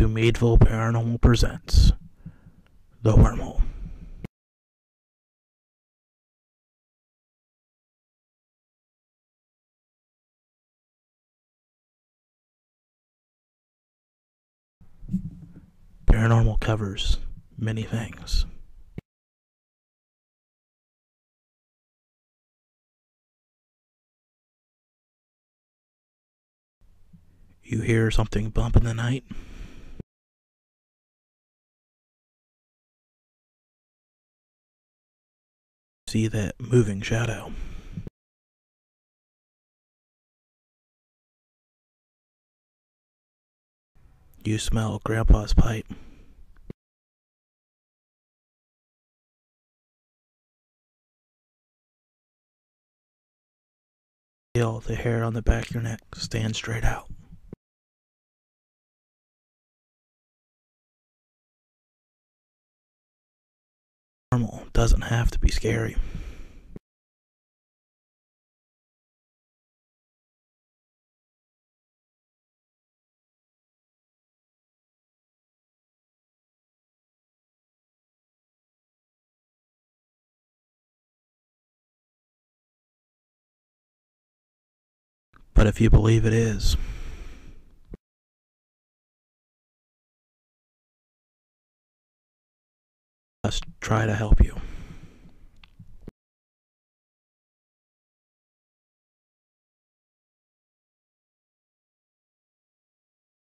to Meadville Paranormal presents The Wormhole. Paranormal covers many things. You hear something bump in the night? See that moving shadow? You smell Grandpa's pipe. Feel the hair on the back of your neck stand straight out. Normal doesn't have to be scary. But if you believe it is, just try to help you.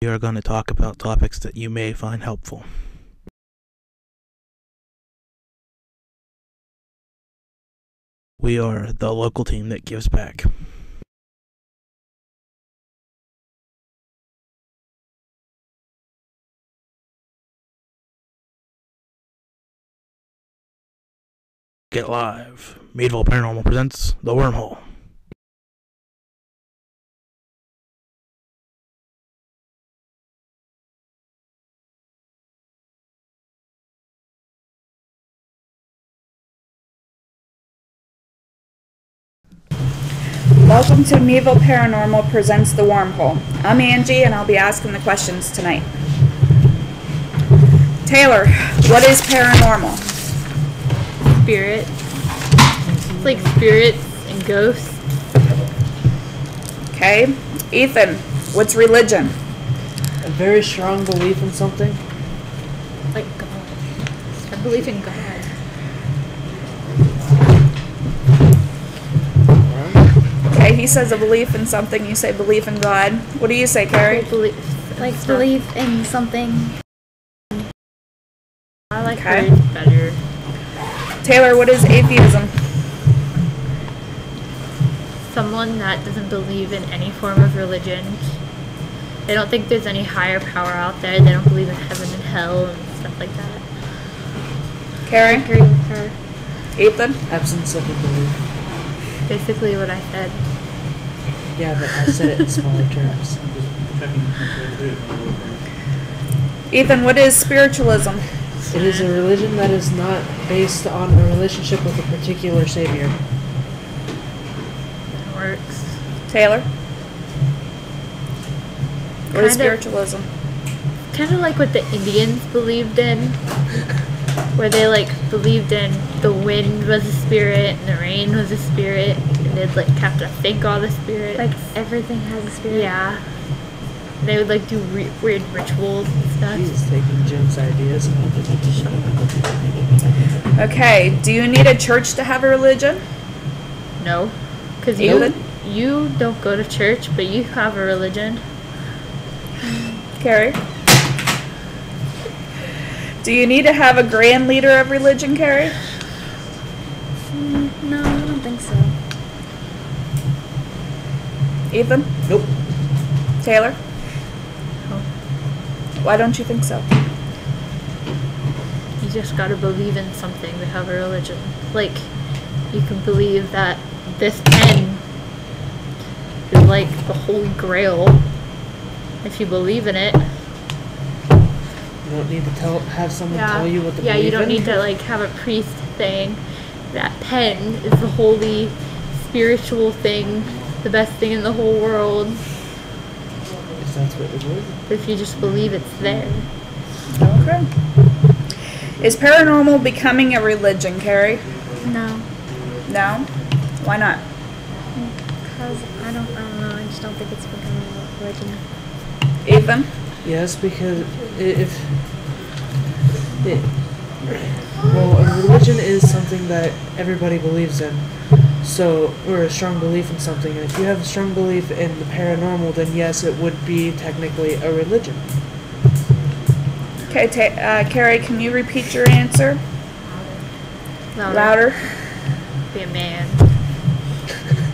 We are going to talk about topics that you may find helpful. We are the local team that gives back. Get live. Meadville Paranormal presents The Wormhole. Welcome to Meadville Paranormal presents The Wormhole. I'm Angie and I'll be asking the questions tonight. Taylor, what is paranormal? Spirit. It's like spirits and ghosts. Okay. Ethan, what's religion? A very strong belief in something. Like God. I believe in God. Okay, he says a belief in something, you say belief in God. What do you say, Carrie? Believe in something. I like Okay. words better. Taylor, what is atheism? Someone that doesn't believe in any form of religion. They don't think there's any higher power out there. They don't believe in heaven and hell and stuff like that. Carrie? I agree with her. Ethan? Absence of a belief. Basically what I said. Yeah, but I said it in smaller terms. Ethan, what is spiritualism? It is a religion that is not based on a relationship with a particular savior. It works. Taylor? What is Kind of- spiritualism? Kind of like what the Indians believed in. Where they believed in the wind was a spirit and the rain was a spirit. And they'd have to thank all the spirits. Like everything has a spirit. Yeah. They would do weird rituals and stuff. He's taking Jim's ideas. Okay, do you need a church to have a religion? No, because Ethan? you don't go to church, but you have a religion. Carrie? Do you need to have a grand leader of religion, Carrie? No, I don't think so. Ethan? Nope. Taylor? Oh. Why don't you think so? You just gotta believe in something to have a religion. You can believe that this pen is the Holy Grail. If you believe in it. You don't need to have someone tell you what to Yeah, believe in. you don't need to have a priest saying that pen is the holy spiritual thing, the best thing in the whole world. If that's what it is. If you just believe it's there. Okay. Is paranormal becoming a religion, Carrie? No. No? Why not? Because I don't know. I just don't think it's becoming a religion. Ethan? Yes, because well, a religion is something that everybody believes in. So, or a strong belief in something. And if you have a strong belief in the paranormal, then yes, it would be technically a religion. Okay, Carrie, can you repeat your answer? Louder. Be a man.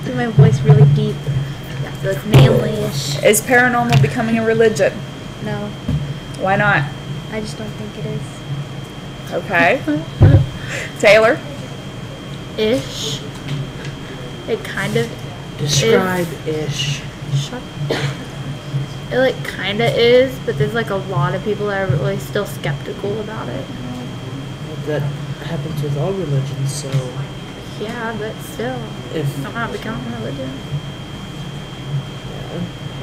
Do my voice really deep. Yeah, so it's manly-ish. Is paranormal becoming a religion? No. Why not? I just don't think it is. Okay. Taylor? Ish. It kind of Describe-ish. Shut. It like kind of is, but there's like a lot of people that are really still skeptical about it. That happens with all religions, so Yeah, but still, if I'm not becoming a religion.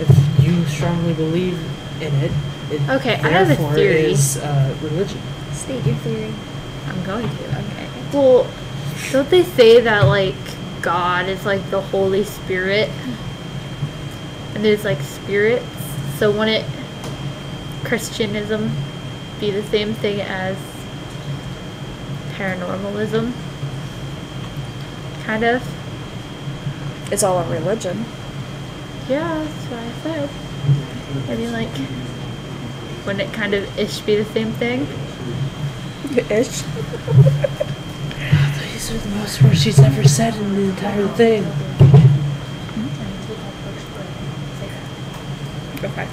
if you strongly believe in it, it Okay, I have a therefore theory. is religion. State your theory. I'm going to. Okay. Well, don't they say that like God is like the Holy Spirit, and there's like spirits? So wouldn't Christianism be the same thing as paranormalism? Kind of. It's all a religion. Yeah, that's what I said. Maybe like, wouldn't it kind of ish be the same thing? Ish. These are the most words she's ever said in the entire thing. Okay.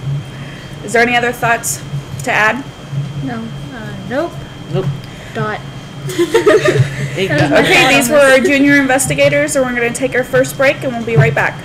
Is there any other thoughts to add? No. Nope. Nope. Dot. Ain't got Okay, that. these were our junior investigators, and we're going to take our first break, and we'll be right back.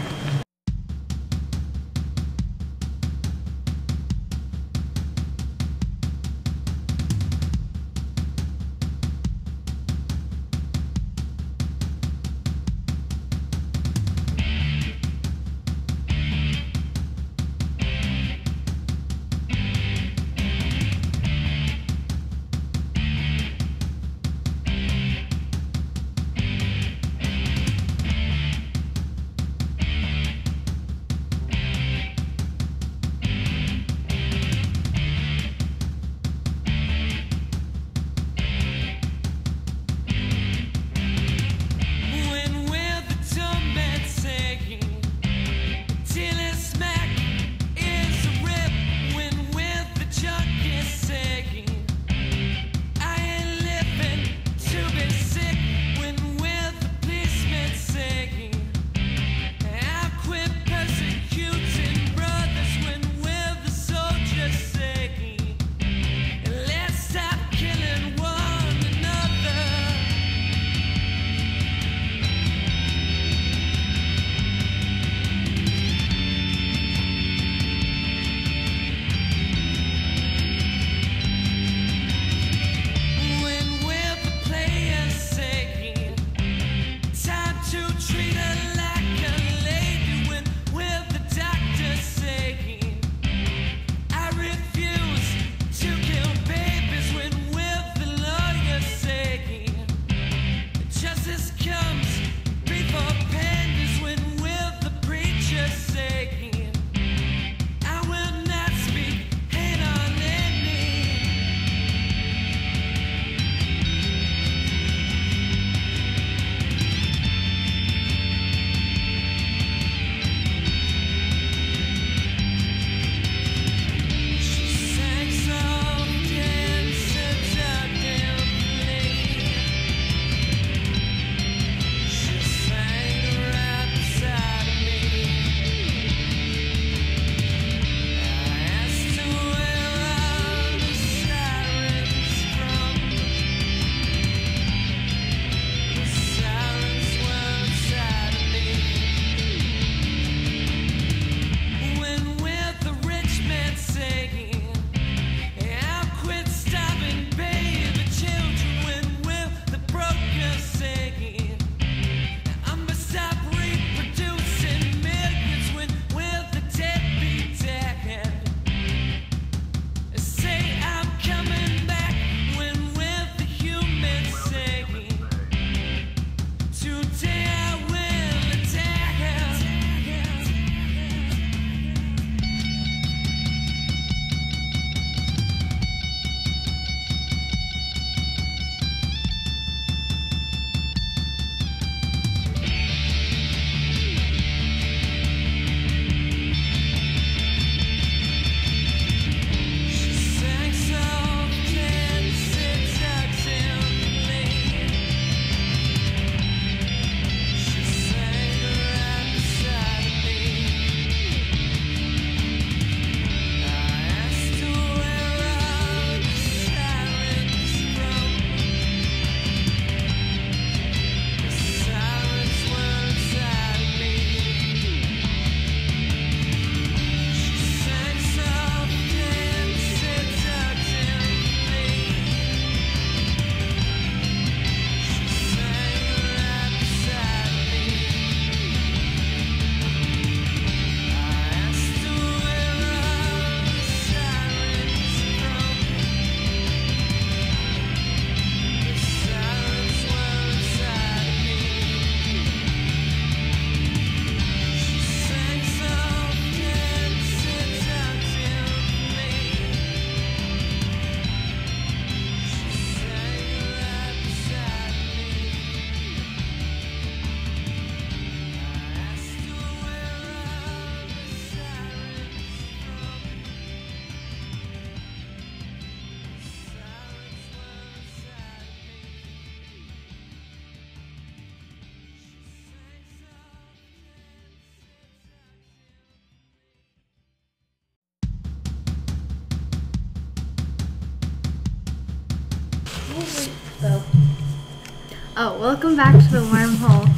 Oh, welcome back to the Wormhole.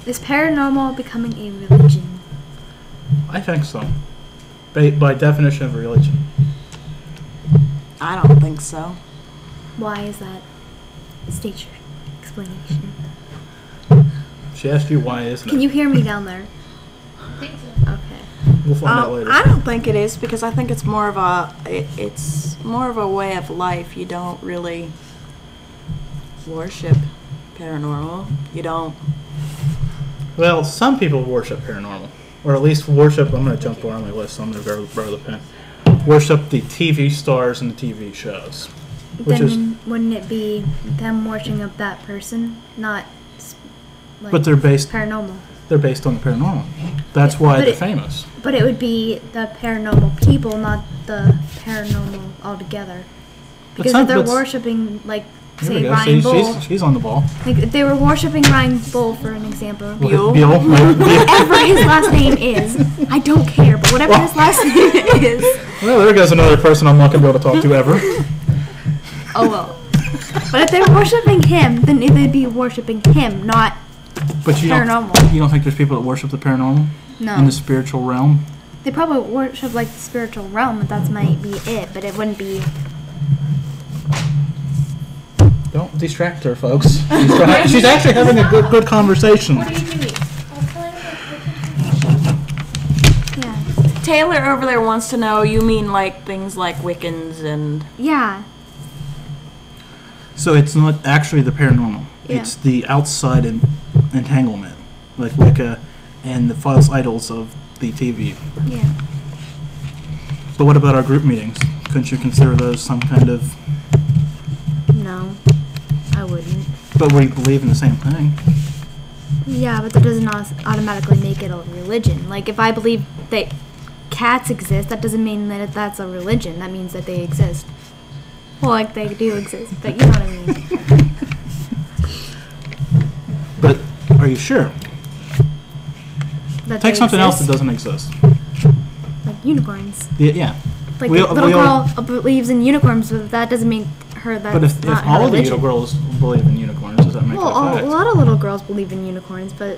Is paranormal becoming a religion? I think so. By definition of a religion. I don't think so. Why is that? State your explanation. She asked you why, isn't Can it? you hear me down there? I think so. Okay. We'll find out later. I don't think it is because I think it's more of a way of life. You don't really worship paranormal. You don't. Well, some people worship paranormal. Or at least worship, I'm going to jump around my list, so I'm going to borrow the pen. Worship the TV stars and the TV shows. Which Then wouldn't it be them worshiping that person, not like But they're based paranormal? They're based on the paranormal. That's why But they're it- famous. But it would be the paranormal people, not the paranormal altogether. Because some- if they're but- worshiping, like, Here we say, go. Ryan Bull, She's on the ball. like, if they were worshiping Ryan Bull, for an example, Buell? Buell. whatever his last name is, I don't care, but whatever his last name is, Well, there goes another person I'm not going to be able to talk to ever. oh well. But if they're worshiping him, then they'd be worshiping him, not But you paranormal. don't think there's people that worship the paranormal in No. the spiritual realm? They probably worship, like, the spiritual realm, and that might be it, but it wouldn't be... Don't distract her, folks. She's actually having a good conversation. What are you doing? Yeah. Taylor over there wants to know. You mean like things like Wiccans and Yeah. So it's not actually the paranormal. Yeah. It's the outside entanglement, like Wicca and the false idols of the TV. Yeah. But what about our group meetings? Couldn't you consider those some kind of... No. I wouldn't. But we believe in the same thing. Yeah, but that doesn't automatically make it a religion. Like, if I believe that cats exist, that doesn't mean that that's a religion. That means that they exist. Well, like, they do exist, but you know what I mean. But are you sure? That Take they something else that exist. doesn't exist. Like unicorns. Yeah. Like, We- the little we all- girl believes in unicorns, but that doesn't make her that's But if not her all the religion. little girls believe in unicorns, does that make Well, that a a fact? lot of little girls believe in unicorns, but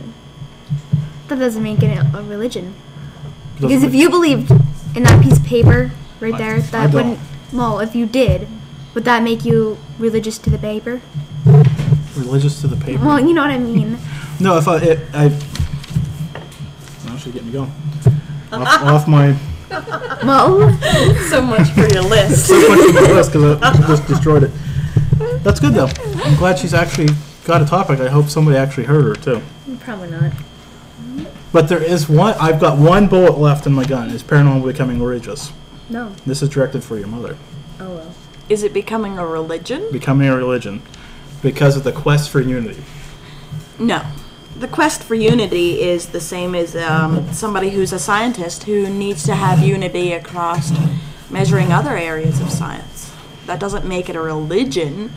that doesn't make it a religion. Because if you believed in that piece of paper right there, I that don't. wouldn't. Well, if you did, would that make you religious to the paper? Religious to the paper? Well, you know what I mean. No, if I no, she's getting me going. off my... Well, so much for your list. So much on my list because I just destroyed it. That's good though. I'm glad she's actually got a topic. I hope somebody actually heard her too. probably not. But there is one. I've got one bullet left in my gun. Is paranormal becoming religious? No. This is directed for your mother. Oh well. Is it becoming a religion? Becoming a religion because of the quest for unity. No. The quest for unity is the same as somebody who's a scientist who needs to have unity across measuring other areas of science. That doesn't make it a religion.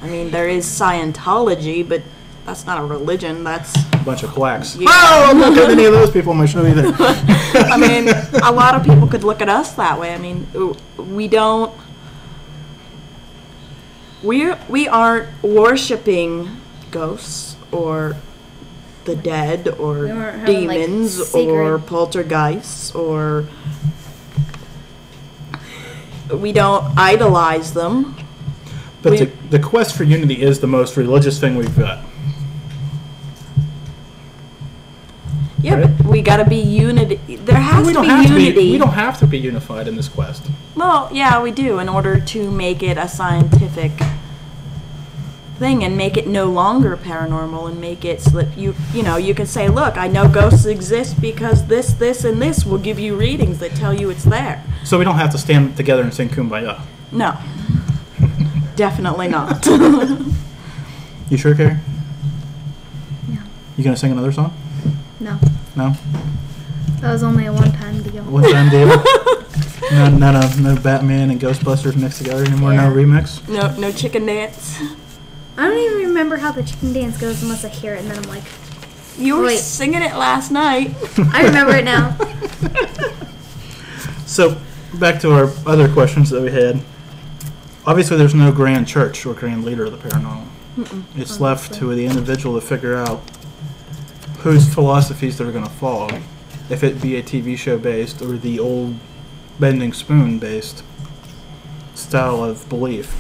I mean, there is Scientology, but that's not a religion. That's... A bunch of quacks. Yeah. Oh, I'm not getting any of those people on my show either. I mean, a lot of people could look at us that way. I mean, we don't... We aren't worshiping ghosts or the dead or We weren't having, like, demons or sacred- poltergeists or... We don't idolize them. But We- the quest for unity is the most religious thing we've got. Yeah, Right. but we gotta be unity. There has we to don't be have unity. to be. We don't have to be unified in this quest. Well, yeah, we do, in order to make it a scientific thing and make it no longer paranormal and make it slip. You know, you can say, look, I know ghosts exist because this, and this will give you readings that tell you it's there. So we don't have to stand together and sing Kumbaya. No. Definitely not. You sure, Carrie? Yeah. You gonna sing another song? No. No. That was only a one-time deal. One time deal. No Batman and Ghostbusters mixed together anymore. Yeah. No remix. No chicken dance. I don't even remember how the chicken dance goes unless I hear it, and then I'm like, You were Wait. singing it last night. I remember it now. So back to our other questions that we had. obviously there's no grand church or grand leader of the paranormal. It's left to the individual to figure out whose philosophies they're going to follow, if it be a TV show based or the old bending spoon based style of belief,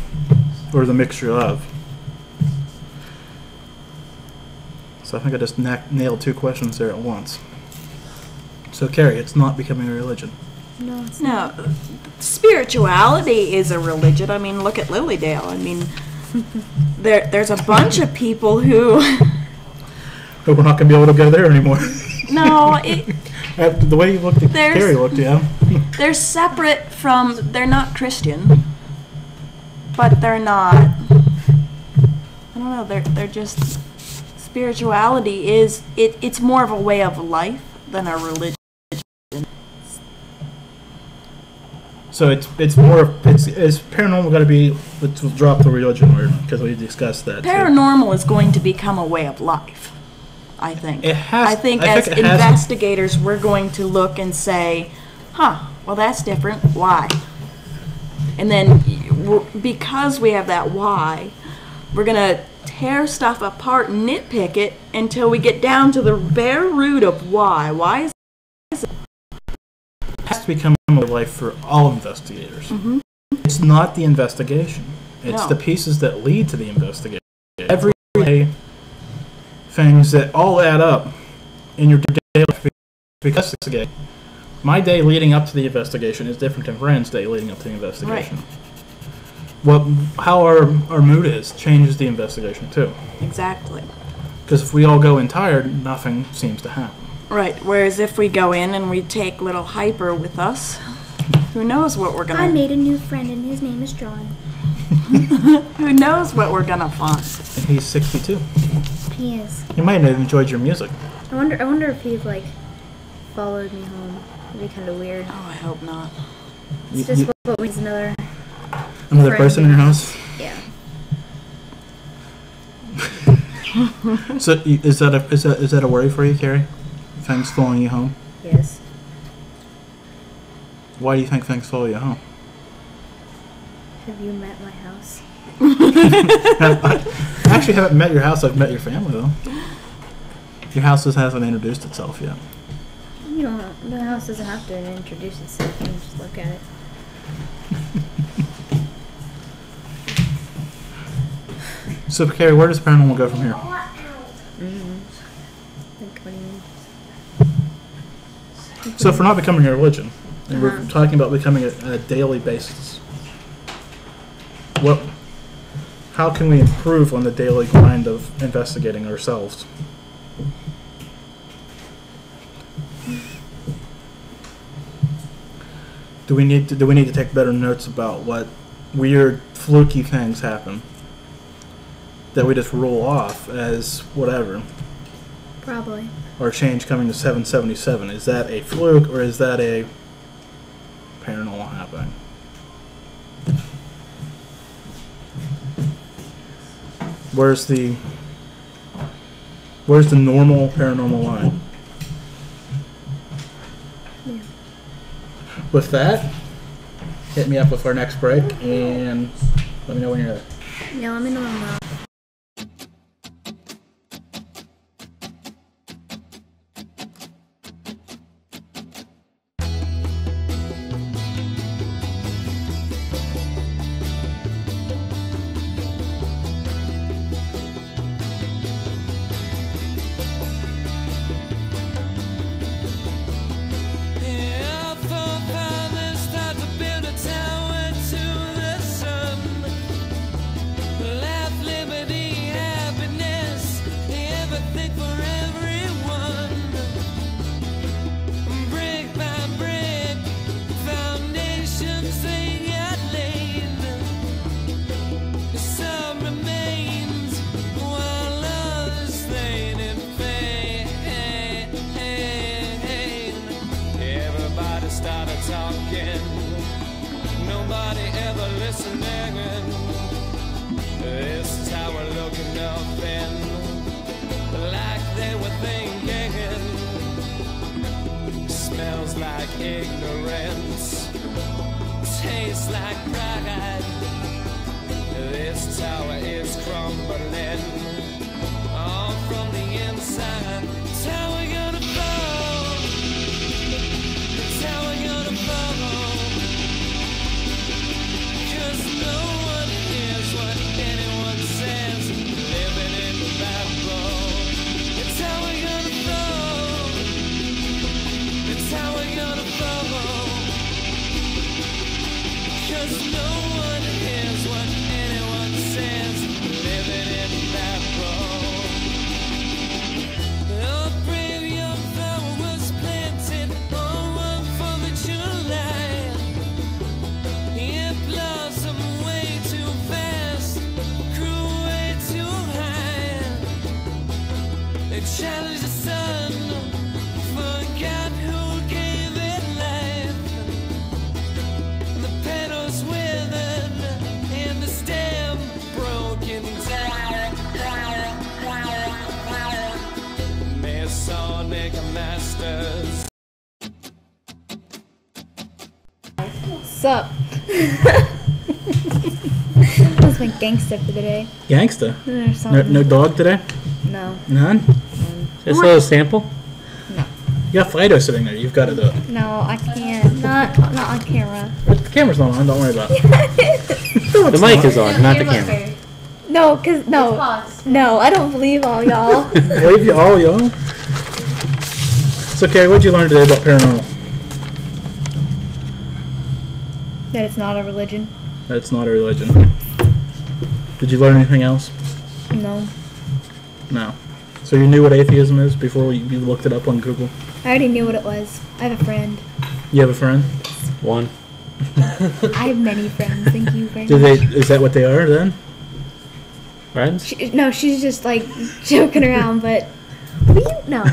or the mixture of. So I think I just nailed 2 questions there at once. So Carrie, it's not becoming a religion. No, it's No, spirituality is a religion. I mean, look at Lilydale. I mean, there's a bunch of people who. But we're not going to be able to go there anymore. No, The way you looked at There's- Carrie looked, yeah. they're separate from. They're not Christian, but they're not. I don't know. They're just. Spirituality is it's more of a way of life than a religion. So it's more it's paranormal got to be. Let's drop the religion word because we discussed that. Paranormal is going to become a way of life, I think. It has. I think as investigators, we're going to look and say, well, that's different. Why? And then, because we have that why, we're going to tear stuff apart and nitpick it until we get down to the bare root of why. Why is It has to become a way of life for all investigators. Mm-hmm. It's not the investigation. It's No. the pieces that lead to the investigation. Every day, things that all add up in your daily life because it's a game. My day leading up to the investigation is different than Ren's day leading up to the investigation. How our mood is changes the investigation too. exactly? Because if we all go in tired, nothing seems to happen. Right. Whereas if we go in and we take little Hyper with us, who knows what we're I gonna? made a new friend and his name is John. Who knows what we're gonna find? And he's 62. He is. He might have enjoyed your music. I wonder if he's like followed me home. It'd be kind of weird. Oh, I hope not. It's just what means another. Another friend person in your house? Yeah. So is that a worry for you, Carrie? Things following you home? Yes. Why do you think things follow you home? Have you met my house? I actually haven't met your house. I've met your family though. Your house just hasn't introduced itself yet. You don't. The house doesn't have to introduce itself. You can just look at it. So, Carrie, where does paranormal go from here? Like, what do you mean? So, if we're not becoming a religion, and we're talking about becoming a daily basis, how can we improve on the daily grind of investigating ourselves? Do we need to take better notes about what weird, fluky things happen that we just roll off as whatever? Probably. Or change coming to 777. Is that a fluke or is that a paranormal happening? Where's the normal paranormal line? Yeah. With that, hit me up with our next break and let me know when you're there. Yeah, let me know when I'm out. Ignorance tastes like pride. This tower is crumbling, all from the inside. The tower gonna fall. The tower gonna fall. 'Cause no one hears what anyone says, living in the backbone. The tower gonna fall. The tower gonna fall. 'Cause no one hears what anyone says, living in that bone. Oh, brave young flower was planted on 4th of July. It blossomed way too fast, grew way too high. It challenged the sun, forgot who gave it life. The petals withered and the stem broken down. Masonic masters. Sup? That's my gangster for the day. Gangsta. Or No, something. no dog today? No. None? Just a little sample. No. You got Fido sitting there. You've got to do it. No, I can't. Not on camera. The camera's not on. Don't worry about it. No, it's The mic not. is on, not the camera. No, no, I don't believe all y'all. Believe you all, y'all. So, Carrie, what did you learn today about paranormal? That it's not a religion. That it's not a religion. Did you learn anything else? No. No. So you knew what atheism is before you looked it up on Google? I already knew what it was. I have a friend. You have a friend? One. I have many friends. Thank you very Do much. they? Is that what they are then? Friends? No, she's just like joking around, but no.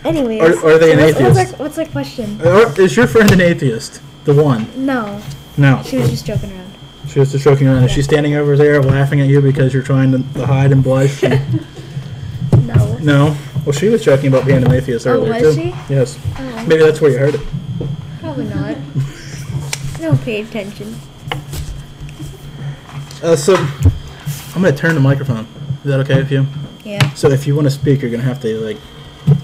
Anyways, Are they an what's atheist? what's our question? Is your friend an atheist? The one? No, No. she was just joking around. She was just joking around. Is she standing over there laughing at you because you're trying to hide and blush? No. No. Well, she was joking about being an atheist Oh, earlier was too. she? Yes. Oh, Maybe that's where you heard it. probably not. Don't pay attention. So I'm gonna turn the microphone. Is that okay with you? Yeah. So if you want to speak, you're gonna have to like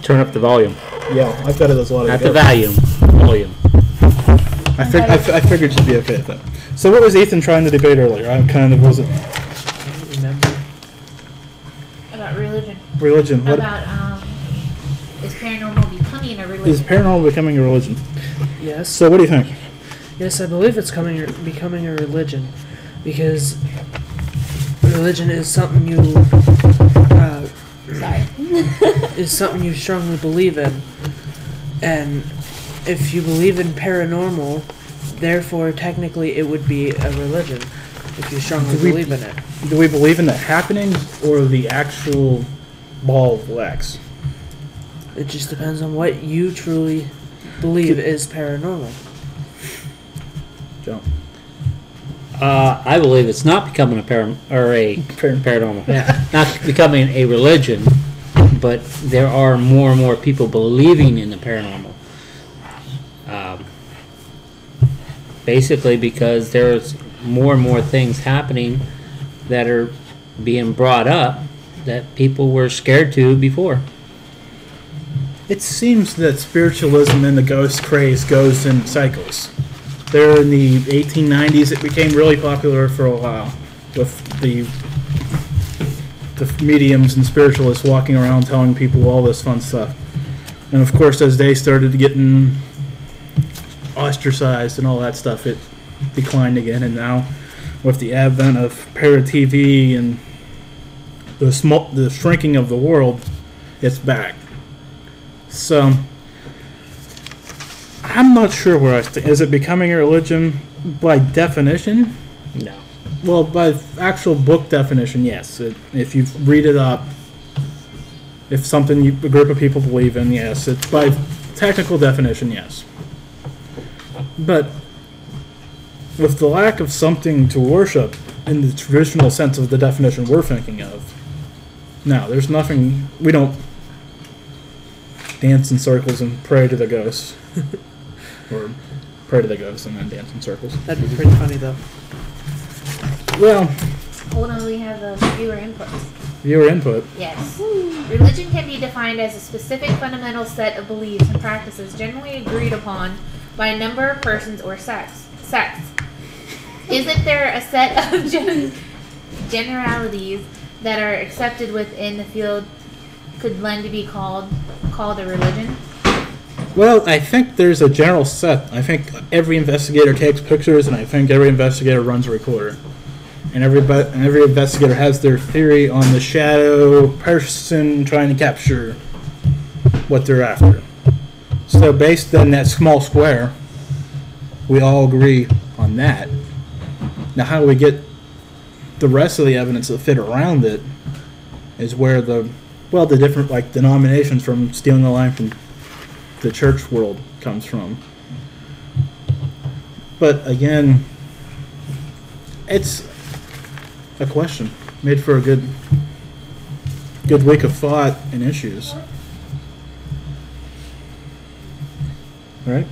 Turn up the volume. yell. I've got it as loud as Not it the goes. volume. Volume. I figured she'd be okay with that. So what was Ethan trying to debate earlier? I kind of wasn't Remember? About religion. religion. What About is paranormal becoming a religion? is paranormal becoming a religion? Yes. So what do you think? Yes, I believe it's becoming a religion, because religion is something you is something you strongly believe in, and if you believe in paranormal, therefore technically it would be a religion if you strongly Do we- believe in it. Do we believe in the happenings or the actual ball of wax? It just depends on what you truly believe is paranormal. Joe. I believe it's not becoming a paranormal. Yeah. Not becoming a religion, but there are more and more people believing in the paranormal. Basically, because there's more and more things happening that are being brought up that people were scared to before. It seems that spiritualism and the ghost craze goes in cycles. There in the 1890s, it became really popular for a while with the mediums and spiritualists walking around telling people all this fun stuff. And of course, as they started getting ostracized and all that stuff, it declined again. And now, with the advent of para-TV and the shrinking of the world, it's back. So, I'm not sure where I stand. Is it becoming a religion by definition? No. Well, by actual book definition, yes. If you read it up, if something a group of people believe in, yes. It's by technical definition, yes. But with the lack of something to worship in the traditional sense of the definition we're thinking of, no, there's nothing. We don't dance in circles and pray to the ghosts. Or pray to the ghosts, and then dance in circles. That'd be pretty funny though. Well, Hold on, we have viewer inputs. viewer input. Yes. Religion can be defined as a specific fundamental set of beliefs and practices generally agreed upon by a number of persons or sects. Isn't there a set of generalities that are accepted within the field could lend to be called a religion? Well, I think there's a general set. I think every investigator takes pictures, and I think every investigator runs a recorder. And every investigator has their theory on the shadow person trying to capture what they're after. So based on that small square, we all agree on that. Now how we get the rest of the evidence that fit around it is where the different like denominations from stealing the line from the church world comes from. But again, it's a question made for a good week of thought and issues. Right?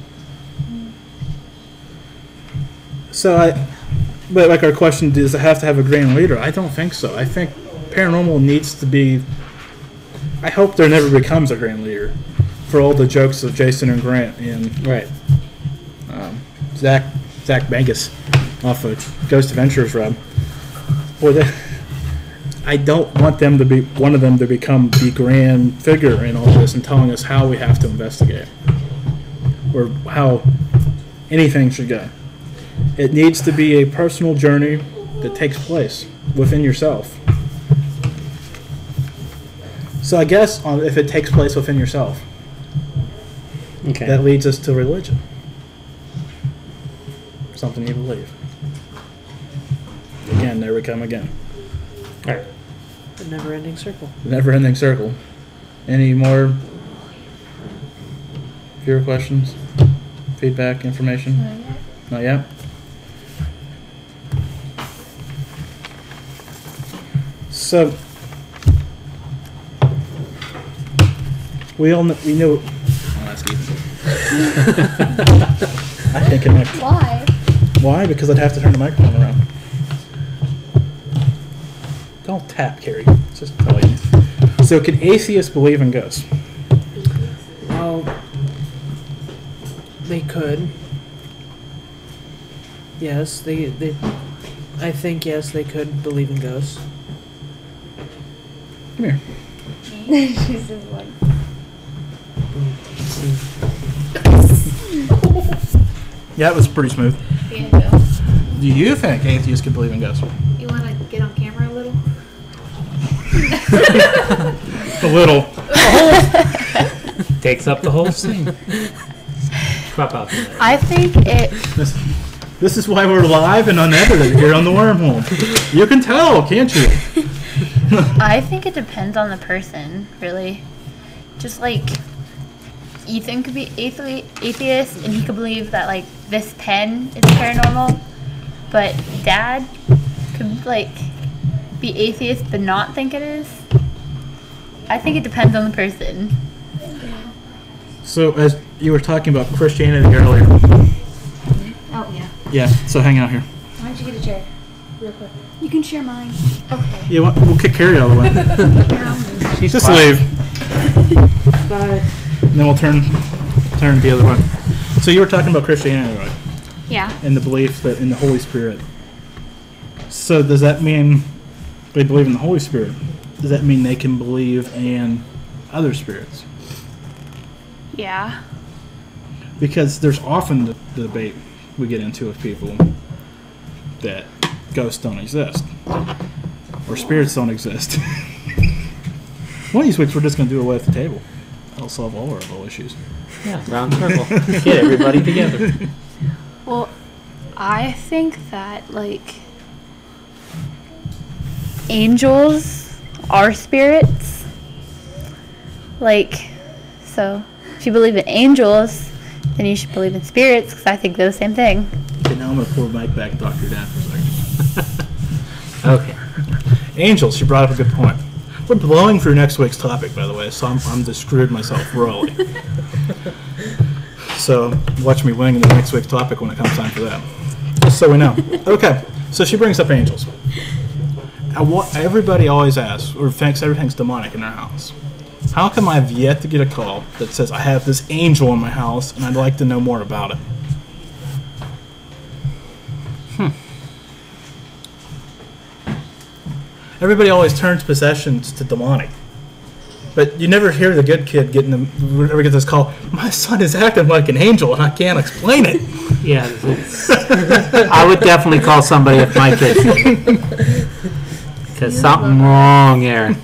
So but like our question, does it have to have a grand leader? I don't think so. I think paranormal needs to be, I hope there never becomes a grand leader for all the jokes of Jason and Grant and Right. Zach Bangus off of Ghost Adventures, Rob. Boy, I don't want them to be one of them to become the grand figure in all this and telling us how we have to investigate or how anything should go. It needs to be a personal journey that takes place within yourself. So I guess if it takes place within yourself, Okay. that leads us to religion. Something you believe. Again, there we come again. All right. The never-ending circle. Never-ending circle. Any more viewer questions? Feedback? Information? Not yet? So, we know. Oh, that's Ethan. I can't connect. Why? Why? Because I'd have to turn the microphone around. Don't tap, Carrie. Just tell you. So, can atheists believe in ghosts? Well, they could. Yes, they. I think yes, they could believe in ghosts. Come here. She's just like, Yeah, it was pretty smooth. Yeah, Bill. Do you think atheists can believe in ghosts? You want to get on camera a little? A little. Takes up the whole scene. Crop out the I think it. This is why we're live and unedited here on the Wormhole. You can tell, can't you? I think it depends on the person, really. Just like Ethan could be atheist, and he could believe that like this pen is paranormal, but Dad could like be atheist but not think it is. I think it depends on the person. So, as you were talking about Christianity earlier. Oh, yeah. Yeah, so hang out here. Why don't you get a chair? Real quick. You can share mine. Okay. Yeah, we'll kick Carrie out of the way. She's Just quiet. leave. Bye. And then we'll turn the other way. So you were talking about Christianity, right? Yeah. And the belief that in the Holy Spirit. So does that mean they believe in the Holy Spirit? Does that mean they can believe in other spirits? Yeah. Because there's often the debate we get into with people that ghosts don't exist or spirits don't exist. One of these weeks we're just going to do away at the table. That'll solve all our little issues. Yeah, round circle. Get everybody together. Well, I think that like angels are spirits. Like, so if you believe in angels, then you should believe in spirits, because I think they're the same thing. Okay, now I'm going to pull the mic back and talk to your dad for a second. Okay. Angels, you brought up a good point. We're blowing through next week's topic, by the way, so I'm just screwed myself royally. So watch me wing the next week's topic when it comes time for that. Just so we know. Okay, so she brings up angels. Everybody always asks or thinks everything's demonic in their house. How come I've yet to get a call that says I have this angel in my house and I'd like to know more about it? Everybody always turns possessions to demonic. But you never hear the good kid ever get this call, my son is acting like an angel and I can't explain it. Yeah, I would definitely call somebody if my kids did. Because something wrong there.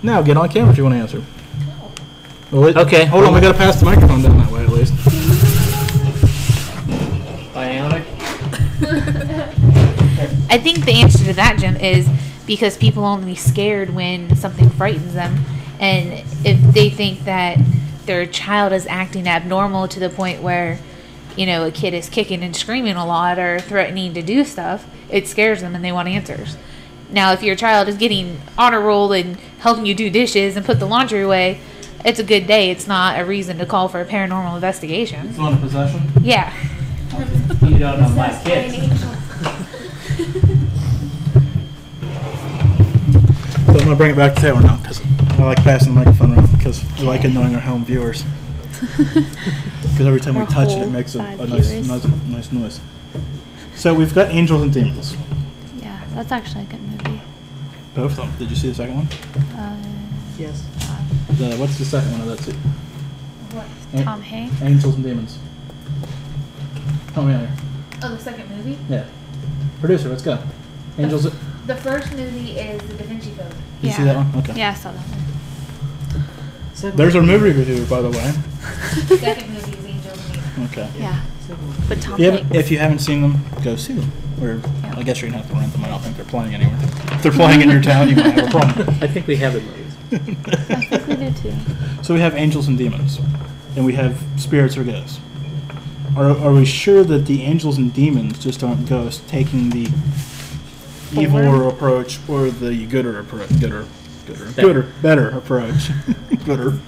No, get on camera if you want to answer. Well, Okay. Hold on, we got to pass the microphone down that way at least. Bionic? I think the answer to that, Jim, is because people only scared when something frightens them. And if they think that their child is acting abnormal to the point where, you know, a kid is kicking and screaming a lot or threatening to do stuff, it scares them and they want answers. Now, if your child is getting honor roll and helping you do dishes and put the laundry away, it's a good day. It's not a reason to call for a paranormal investigation. It's not a possession? Yeah. You don't know my kids. So I'm going to bring it back to Taylor now because I like passing the microphone around because we like annoying our home viewers. Because every time we touch it, it makes a nice noise. So we've got angels and demons. Yeah, that's actually a good movie. Both of them. Did you see the second one? Yes. What's the second one of that too? What? Tom Hanks. Angels and demons. Oh yeah. Oh, the second movie? Yeah. Producer, let's go. Angels. The first movie is The Da Vinci Code. Did you see that one? Okay. Yeah, I saw that one. There's our movie review, by the way. The second movie is Angels and Demons. Okay. Yeah. But Tom Yeah, Hanks. if you haven't seen them, go see them. Or I guess you're gonna have to rent them. I don't think they're playing anywhere. If they're playing in your town, you might have a problem. I think we have the movies. I think we do too. So we have angels and demons, and we have spirits or ghosts. Are we sure that the angels and demons just aren't ghosts taking the eviler approach or the better approach? Gooder.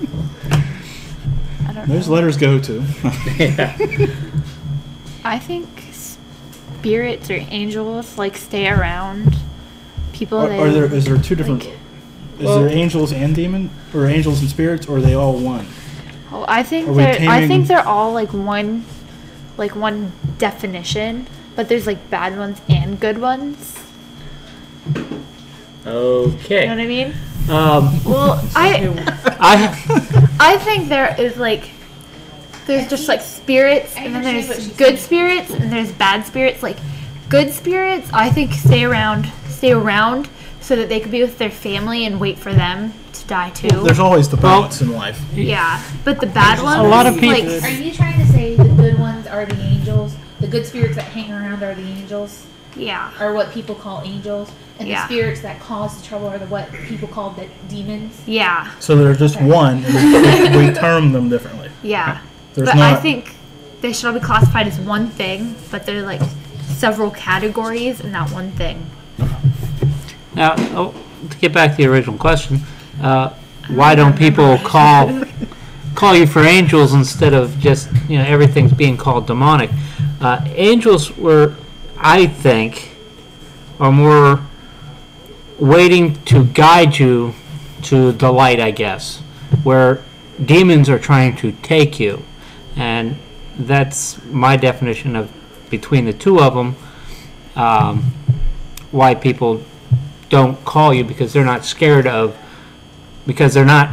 I don't Those know. letters go to. Yeah. I think spirits or angels like stay around people. Is there two different? like- Is there angels and demon, or angels and spirits, or are they all one? Oh, I think Are we I taming- think they're all like one definition, but there's like bad ones and good ones. Okay. You know what I mean? Um, Well, I I think there is like there's just like spirits, and then understand what there's she's good saying. spirits, and there's bad spirits. Like good spirits, I think stay around so that they could be with their family and wait for them to die too. There's always the balance in life. Yeah, but the bad ones, lot of people- like, Are you trying to say the good ones are the angels? The good spirits that hang around are the angels? yeah, Are what people call angels? And Yeah. the spirits that cause the trouble are what people call the demons? yeah, So they're just one, and we term them differently. yeah. There's But not. I think they should all be classified as one thing, but they're like several categories in that one thing. now, to get back to the original question, why don't people call you for angels instead of just everything's being called demonic? Angels were, I think, are more waiting to guide you to the light, I guess, where demons are trying to take you, and that's my definition of between the two of them. Why people don't call you, because they're not scared of, because they're not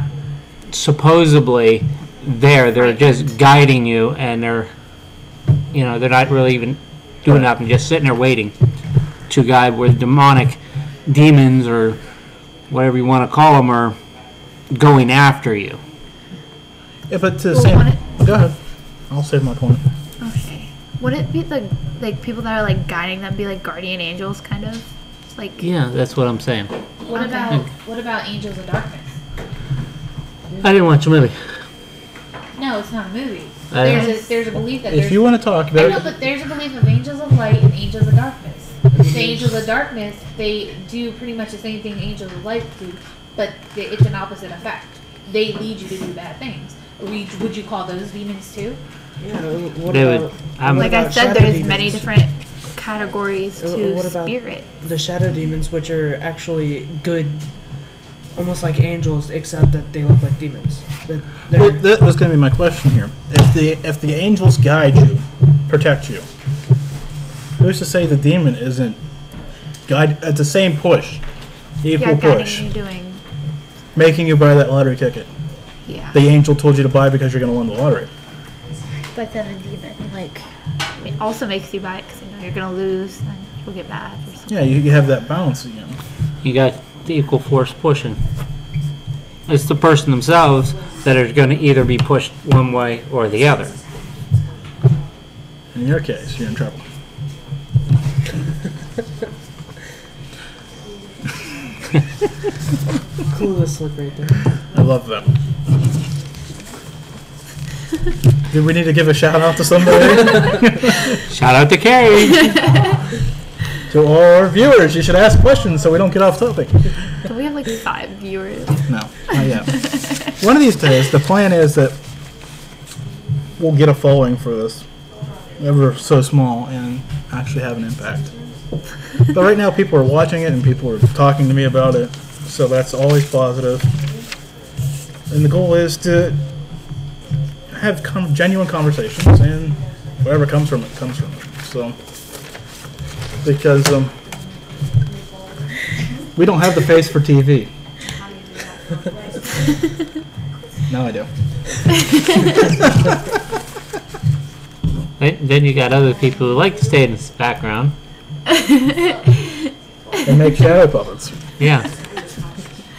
supposedly there. They're just guiding you, and they're not really even doing nothing, just sitting there waiting to guide. Where demonic demons, or whatever you want to call them, are going after you. Yeah, but to the Well, same. when Go ahead. I'll save my point. Okay. Would it be the like people that are like guiding them be like guardian angels kind of? Like Yeah, that's what I'm saying. What about Angels of Darkness? I didn't watch the movie. No, it's not a movie. I know. There's a belief that If there's you want to talk I know, about but there's a belief of angels of light and angels of darkness. The angels of darkness, they do pretty much the same thing angels of light do, but it's an opposite effect. They lead you to do bad things. Would you call those demons too? Yeah. What They would- about, I'm- what Like I about said, shadow there's demons? many different categories to What about spirit. the shadow demons, which are actually good, almost like angels, except that they look like demons. Well, that was going to be my question here. If the angels guide you, protect you, who's to say the demon isn't guide at the same push, equal Yeah, guiding push, you doing. making you buy that lottery ticket? Yeah. The angel told you to buy because you're going to win the lottery. But then a demon, like, it also makes you buy it because you know you're gonna lose, and you'll get mad or something. Yeah, you have that balance again. You got the equal force pushing. It's the person themselves that are going to either be pushed one way or the other. In your case, you're in trouble. Clueless look right there. I love that. Do we need to give a shout out to somebody? Shout out to Carrie. To all our viewers, you should ask questions so we don't get off topic. But we have like 5 viewers. No, not yet. One of these days, the plan is that we'll get a following for this, ever so small, and actually have an impact. But right now, people are watching it and people are talking to me about it, so that's always positive. And the goal is to have genuine conversations, and whatever comes from it, comes from it. So, because we don't have the face for TV. Now I do. Then you got other people who like to stay in the background. And make shadow puppets. Yeah.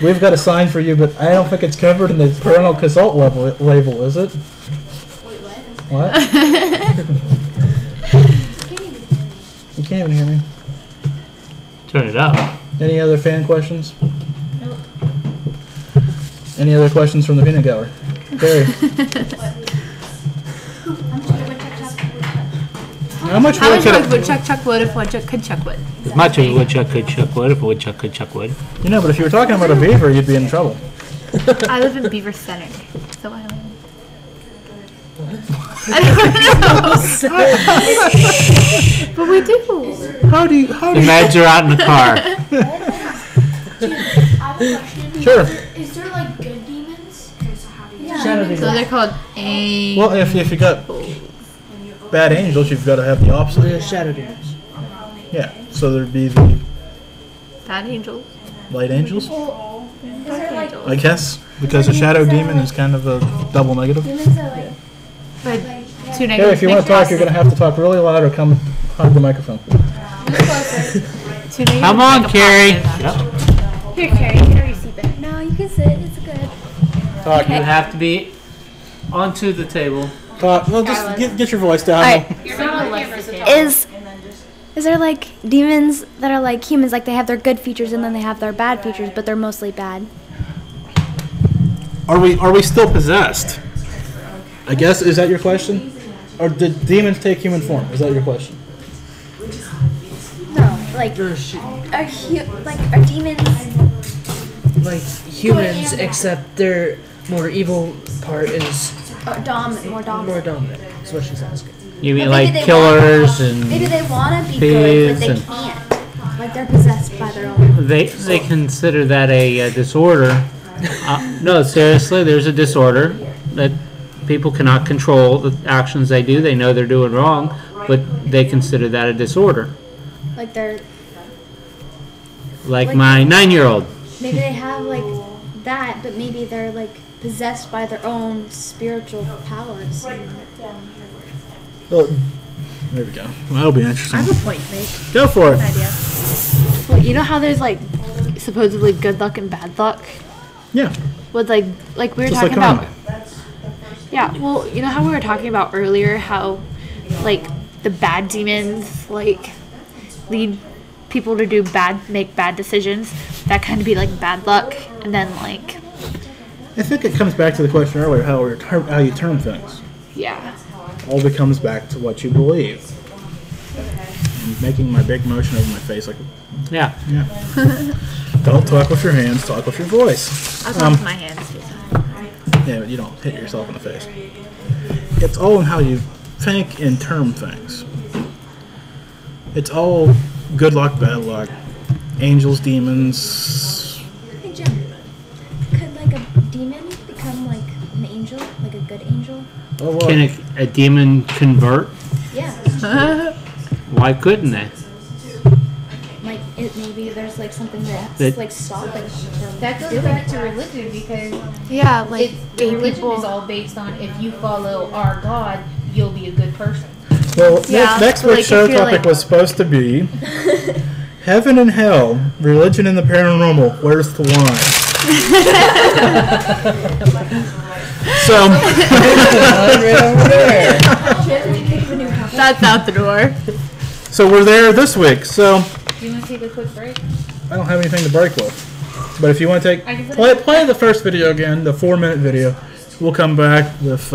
We've got a sign for you, but I don't think it's covered in the parental consult label, is it? What? You can't even hear me. Turn it up. Any other fan questions? Nope. Any other questions from the peanut gallery? Gary. How much How wood much could would woodchuck chuck wood if woodchuck could chuck wood? As much as a woodchuck could chuck wood, if a woodchuck could chuck wood. You know, but if you were talking about a beaver, you'd be in trouble. I live in Beaver Center, so I don't know. But we do. How do you? Imagine you're out in the car. I have a question. Sure. Is there like good demons? How do you Shadow demons. So they're called angels. Well, if you got bad angels, you've got to have the opposite. The shadow demons. Yeah. So there'd be the Bad angels. light angels, Is there like I guess, because a shadow demon is kind of a double negative. demons that like But two Hey, negative if you want to talk, you're going to have to talk really loud or come hug the microphone. Two negative Come on, make a Carrie. positive. here, Carrie, get a receipt back. No, you can sit. It's good. Talk. You have to be onto the table. Talk. Well, just get your voice down. Alright. You're not on camera, so Is there like demons that are like humans, like they have their good features and then they have their bad features, but they're mostly bad? Are we still possessed? I guess, is that your question? Or did demons take human form? Is that your question? No, like They're are demons? like humans, except their more evil part is More dominant. more dominant. That's what she's asking. You mean But like maybe they killers Maybe and they want to be good, but they Pigs can't. Like they're possessed by their own. they consider that a disorder. No, seriously, there's a disorder that people cannot control the actions they do. They know they're doing wrong, but they consider that a disorder. Like they're Like Like- my 9-year-old. maybe they have like that, but maybe they're like possessed by their own spiritual powers. Well, there we go. Well, that'll be interesting. I have a point, mate. Go for it. Idea. Well, you know how there's like supposedly good luck and bad luck? Yeah. With like we were Just talking like about. Yeah, well, you know how we were talking about earlier how like the bad demons like lead people to make bad decisions. That kind of be like bad luck, and then like I think it comes back to the question earlier, how you term things. yeah. All becomes back to what you believe. I'm making my big motion over my face like, Yeah. yeah. Don't talk with your hands, talk with your voice. I'll talk with my hands. Yeah, you don't hit yourself in the face. It's all in how you think and term things. It's all good luck, bad luck, angels, demons. Hey, Jim. Could like a demon become like an angel, like a good angel? Oh, well, Can a demon convert? Yeah. Why couldn't they? Like maybe there's like something that's That- like stopping them from That goes doing back to that. religion because Yeah, like gay religion people. is all based on if you follow our God, you'll be a good person. well Yeah, next so, like, week's show if you're, topic like- was supposed to be Heaven and Hell, Religion and the Paranormal, Where's the Line? So, That's out the door. so we're there this week. So Do you want to take a quick break? I don't have anything to break with. But if you want to take I can put it- play the first video again, the 4-minute video, we'll come back with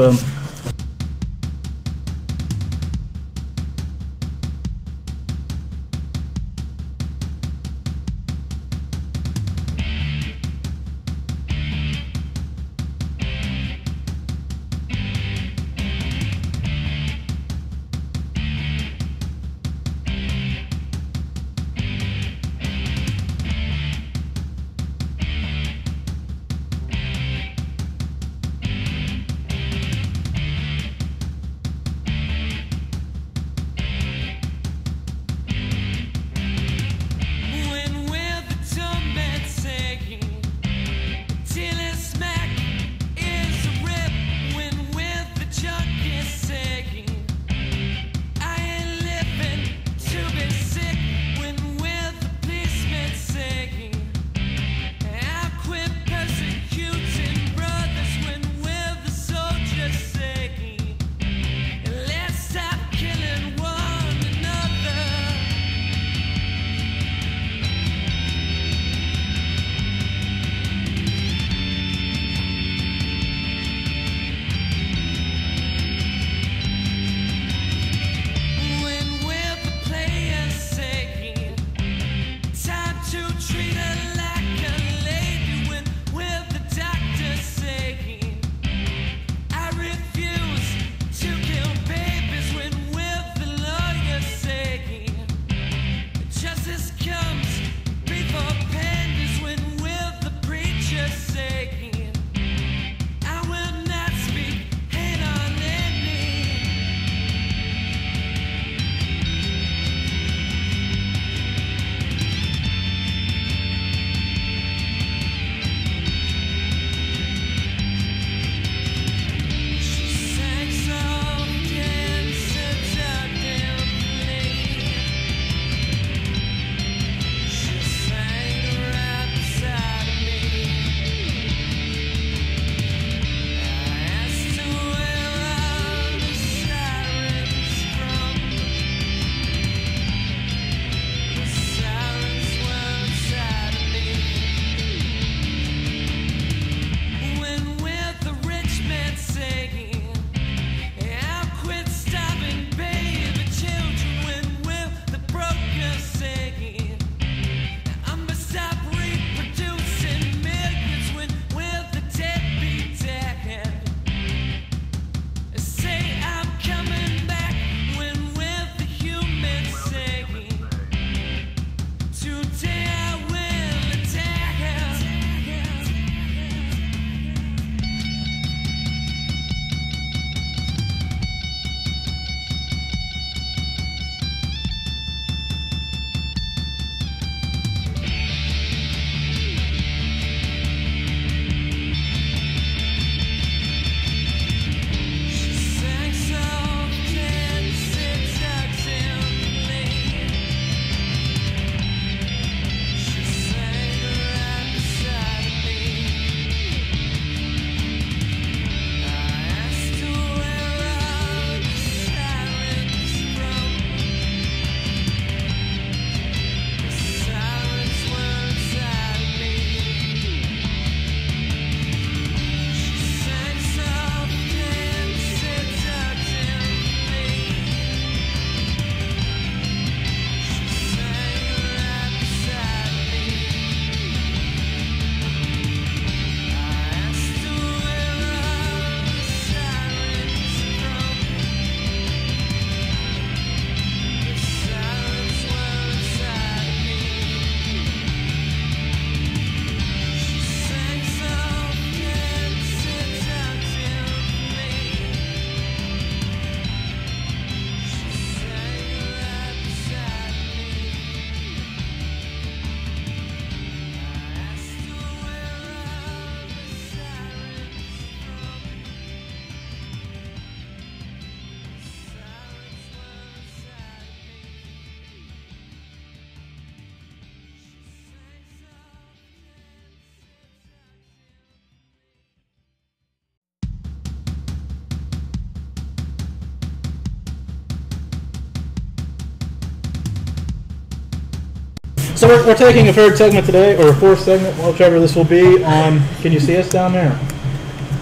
So we're taking a third segment today, or a fourth segment, whichever this will be, on, can you see us down there?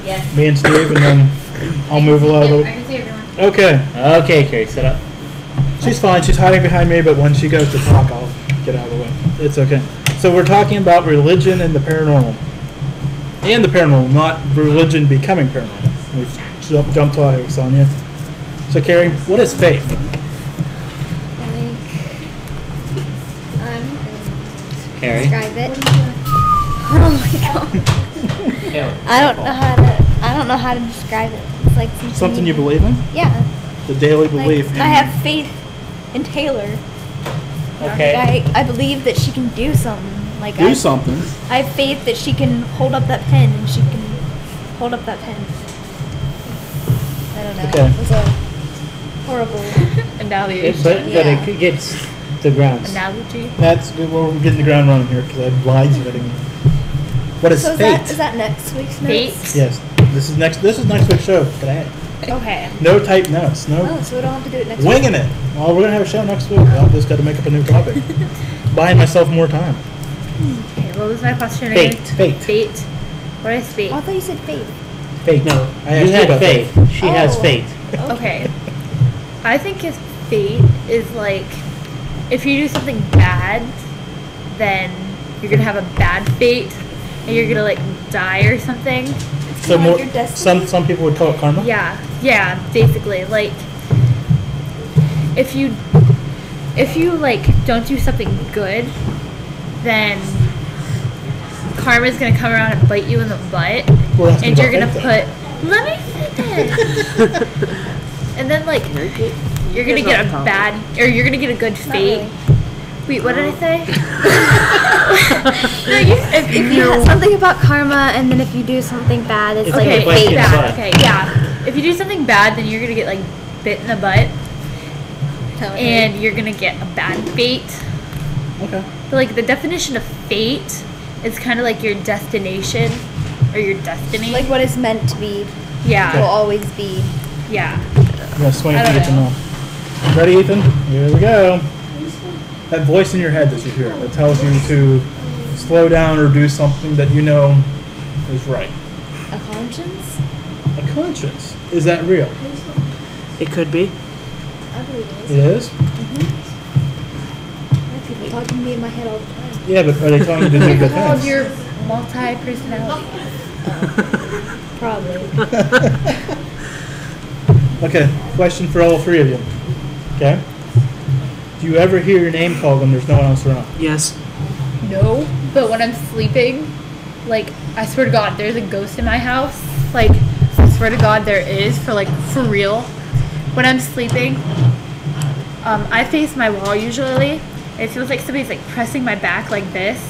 Yes. Me and Steve, and then I'll move a I little. can see everyone. Okay. Okay, Carrie, sit up. She's fine. She's hiding behind me, but when she goes to talk, I'll get out of the way. It's okay. So we're talking about religion and the paranormal. And the paranormal, not religion becoming paranormal. We've jumped topics on you. So, Carrie, what is faith? Carrie. Describe it. Oh my god. I don't know how to describe it. It's like Something you believe in? Yeah. The daily Like, belief. I have faith in Taylor. Okay. I believe that she can do something. Like Do something. I have faith that she can hold up that pen and she can hold up that pen. I don't know. Okay. It was a horrible. Analogy. But it gets the grounds. Analogy. That's we're getting the ground running here because I have lines getting. What is So fate? is that next week's notes? Fate. Yes. This is next week's show today. Okay. No type notes. No Oh, so we don't have to do it next week. winging it. Well, we're gonna have a show next week. I've just got to make up a new topic. Buying myself more time. Okay, what was my question again? Fate. Fate. What is fate? Oh, I thought you said faith. Fate. No, I asked you had about faith. She has Oh. faith. Okay. I think if fate is like, if you do something bad, then you're gonna have a bad fate, and you're gonna like die or something. So Like more. your destiny? Some people would call it karma. Yeah, basically. Like, if you like don't do something good, then karma's gonna come around and bite you in the butt, We're asking and you're about gonna fate, let me finish. And then like you're gonna get a bad, or you're gonna get a good fate. really. Wait, what did I say? If you have something about karma, and then if you do something bad, it's like Okay, Bite you in fate. the bad. butt. Okay, yeah. If you do something bad, then you're gonna get like bit in the butt, and you're gonna get a bad fate. Okay. But like the definition of fate is kind of like your destination or your destiny. Like what is meant to be will yeah, always be. yeah. I'm gonna swing it I to don't Ethan know. now. Ready, Ethan? Here we go. That voice in your head that you hear that tells you to slow down or do something that you know is right. A conscience? A conscience. Is that real? It could be. I believe it It is. is? People talking to me in my head all the time. Yeah, but are they telling you to do good All of things? your multi-personality. Probably. Okay, question for all three of you. Okay? Do you ever hear your name called when there's no one else around? Yes. No, but when I'm sleeping, like I swear to God, there's a ghost in my house. Like I swear to God, there is for real. When I'm sleeping, I face my wall usually. And it feels like somebody's like pressing my back like this,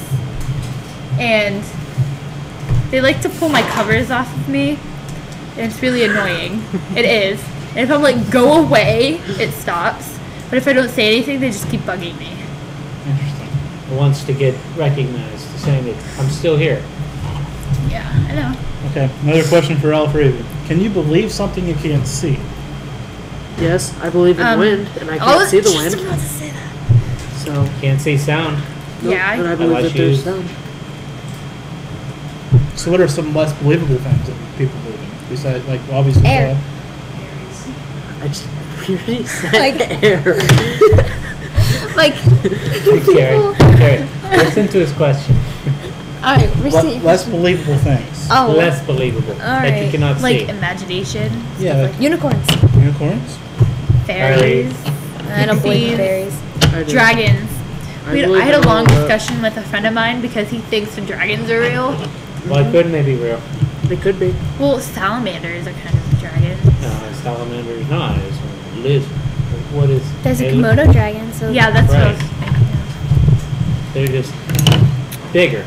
and they like to pull my covers off of me, and it's really annoying. It is. And if I'm like go away, it stops. But if I don't say anything, they just keep bugging me. Interesting. Wants to get recognized, saying that I'm still here. Yeah, I know. Okay, another question for all three of you. Can you believe something you can't see? Yes, I believe in wind, and I can't see the wind. about to say that. So, Can't see sound. nope, Yeah, but I I believe watch that there's you. sound. So what are some less believable things that people believe in? Besides, like, obviously Air. God. I just really said Like- air. Like, Carrie, listen to his question. alright, receive. Less believable things. Oh, Less believable. That you Alright. cannot like see. imagination, Yeah, stuff like unicorns. unicorns. fairies, I don't believe in pixies, fairies. I do. dragons. I I believe had a in all long of that. discussion with a friend of mine because he thinks the dragons are real. Why couldn't they be real? They could be. Well, salamanders are kind of dragons. No, a salamander is not. It's a lizard. What is? There's a they- Komodo dragon, so Yeah, that's what I was Right. thinking. They're just bigger.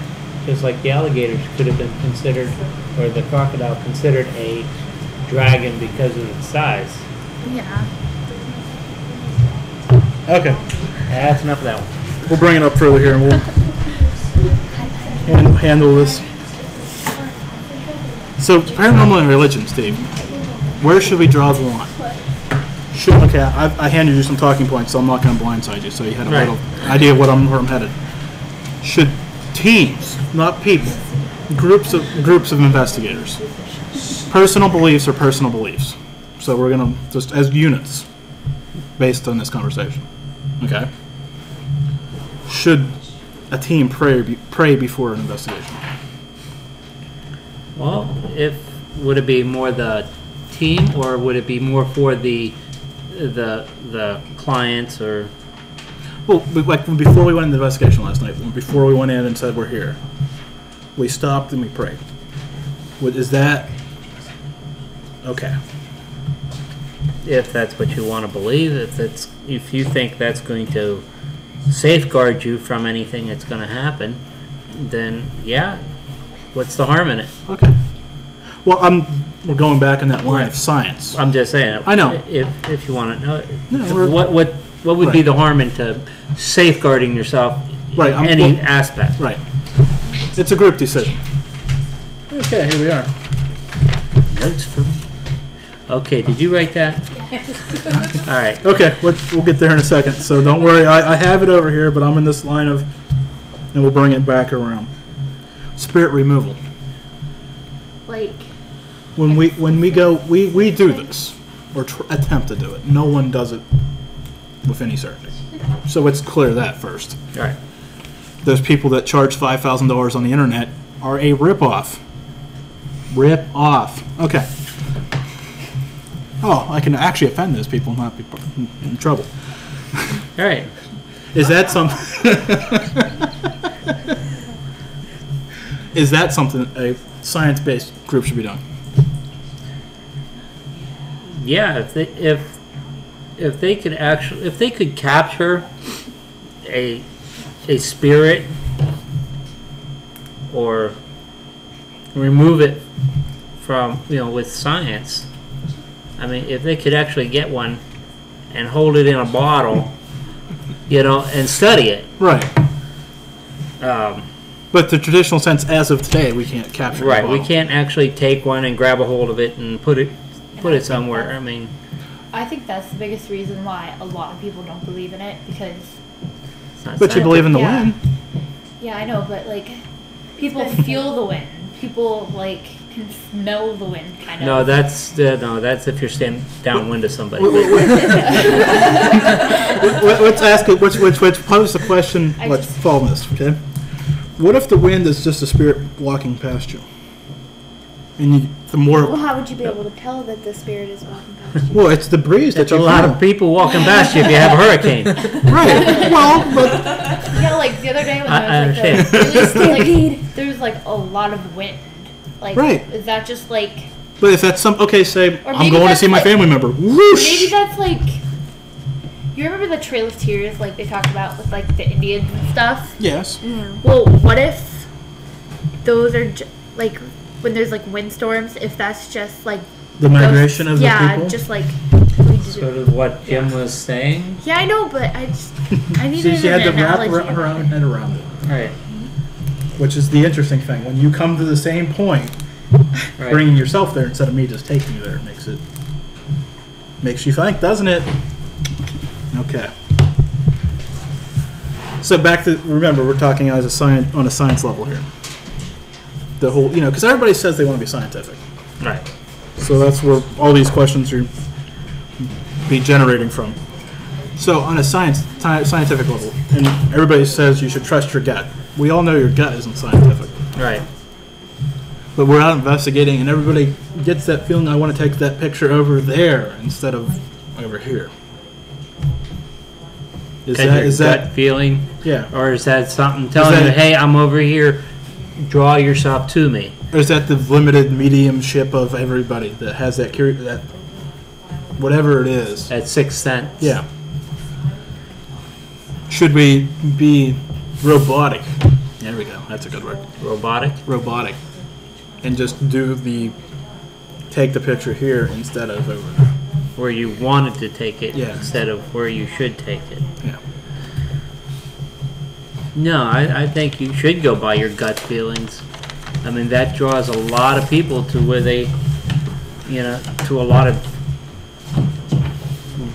Just like the alligators could have been considered, or the crocodile considered a dragon because of its size. Yeah. Okay, That's enough of that one. we'll bring it up further here and we'll handle this. So, paranormal and religion, Steve. Where should we draw the line? I handed you some talking points, so I'm not going to blindside you, so you had a Right. little idea of where I'm headed. should teams, not people, groups of investigators. Personal beliefs are personal beliefs. So we're gonna just as units, based on this conversation. Okay. Should a team pray before an investigation? Well, would it be more the team, or would it be more for the clients, or? Well, like before we went into the investigation last night, before we went in and said we're here, we stopped and we prayed. Is that okay? If that's what you want to believe, if you think that's going to safeguard you from anything that's going to happen, then yeah, what's the harm in it? Okay. Well, we're going back in that line of science. I'm just saying. I know. If you want to know, No, what would be the harm into safeguarding yourself Right, in any aspect? Right. It's a group decision. Okay, here we are. Notes for me. Okay, did you write that? All right. Okay, we'll get there in a second. So don't worry, I have it over here, but I'm in this line of, and we'll bring it back around. Spirit removal. Like, When we go, we do this, or attempt to do it. No one does it with any certainty. So let's clear that first. All right. Those people that charge $5,000 on the internet are a rip-off. Rip-off. Okay. Oh, I can actually offend those people and not be in trouble. All right. Is that something? Is that something a science-based group should be doing? Yeah, if they could capture a spirit or remove it from, with science. I mean, if they could actually get one and hold it in a bottle, and study it. Right. But the traditional sense, as of today, we can't capture. Right. We can't actually take one and grab a hold of it and put it somewhere. I mean, I think that's the biggest reason why a lot of people don't believe in it, because. it's not But you believe in the Yeah. wind. Yeah, I know, but like, people feel the wind. People can smell the wind, kind of. No, that's if you're standing downwind of somebody. Let's ask it. Let's pose the question. Let's follow this. Okay. What if the wind is just a spirit walking past you? And Well, how would you be able to tell that the spirit is walking past you? Well, it's the breeze that It's a you lot feel. of people walking past you if you have a hurricane. Right. Well, but Yeah, like the other day when I there was there's like a lot of wind. Like, Right. is that just like? if that's say Or I'm maybe going to that's see my like- family member. Whoosh! Maybe that's like. You remember the Trail of Tears, like they talked about with like the Indians and stuff? Yes. Well, what if those are like when there's like windstorms? If that's just like The migration of the yeah, people? just like Sort of what Jim was saying. yeah, I know, but I needed She had an to wrap analogy. her own head around it, Right. which is the interesting thing. When you come to the same point, Right. bringing yourself there instead of me just taking you there makes you think, doesn't it? Okay. So back to, remember, we're talking as on a science level here. The whole, because everybody says they want to be scientific. Right. So that's where all these questions are be generating from. So on a scientific level, and everybody says you should trust your gut. We all know your gut isn't scientific. Right. But we're out investigating, and everybody gets that feeling, I want to take that picture over there instead of over here. Is Gut feeling? Yeah. Or is that something telling that- you, hey, I'm over here, draw yourself to me? Or is that the limited mediumship of everybody that has that whatever it is? That sixth sense? Yeah. Should we be robotic? There we go. That's a good word. Robotic? Robotic. And just take the picture here instead of over there. Where you wanted to take it Yeah. instead of where you should take it. Yeah. No, I think you should go by your gut feelings. I mean, that draws a lot of people to where they, to a lot of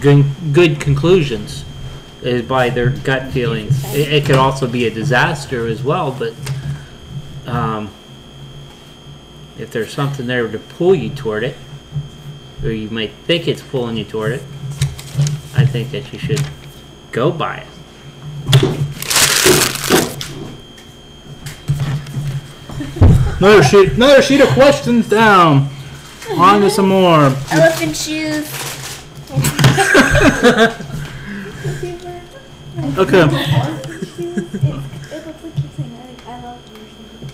good conclusions. is by their gut feelings. It could also be a disaster as well, but if there's something there to pull you toward it, or you might think it's pulling you toward it, I think that you should go by it. Another sheet of questions down. On to some more. Elephant shoes. Okay. It looks like you're saying I love you or something.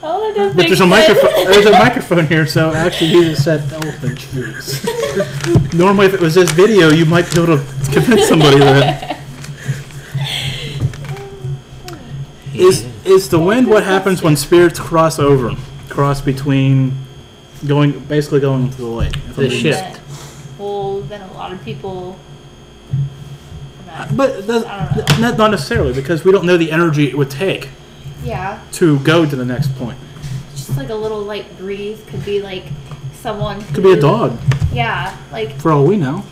Oh, that does But make there's a sense. microphone. There's a microphone here, so actually you just said elephant shoes. Normally, if it was this video, you might be able to convince somebody that. Is the wind what happens when spirits cross between basically going into the lake? if I'm The being shift. Well, then a lot of people. But not necessarily, because we don't know the energy it would take Yeah, to go to the next point. just like a little light breeze could be like someone. Could be a dog, Yeah, like for all we know.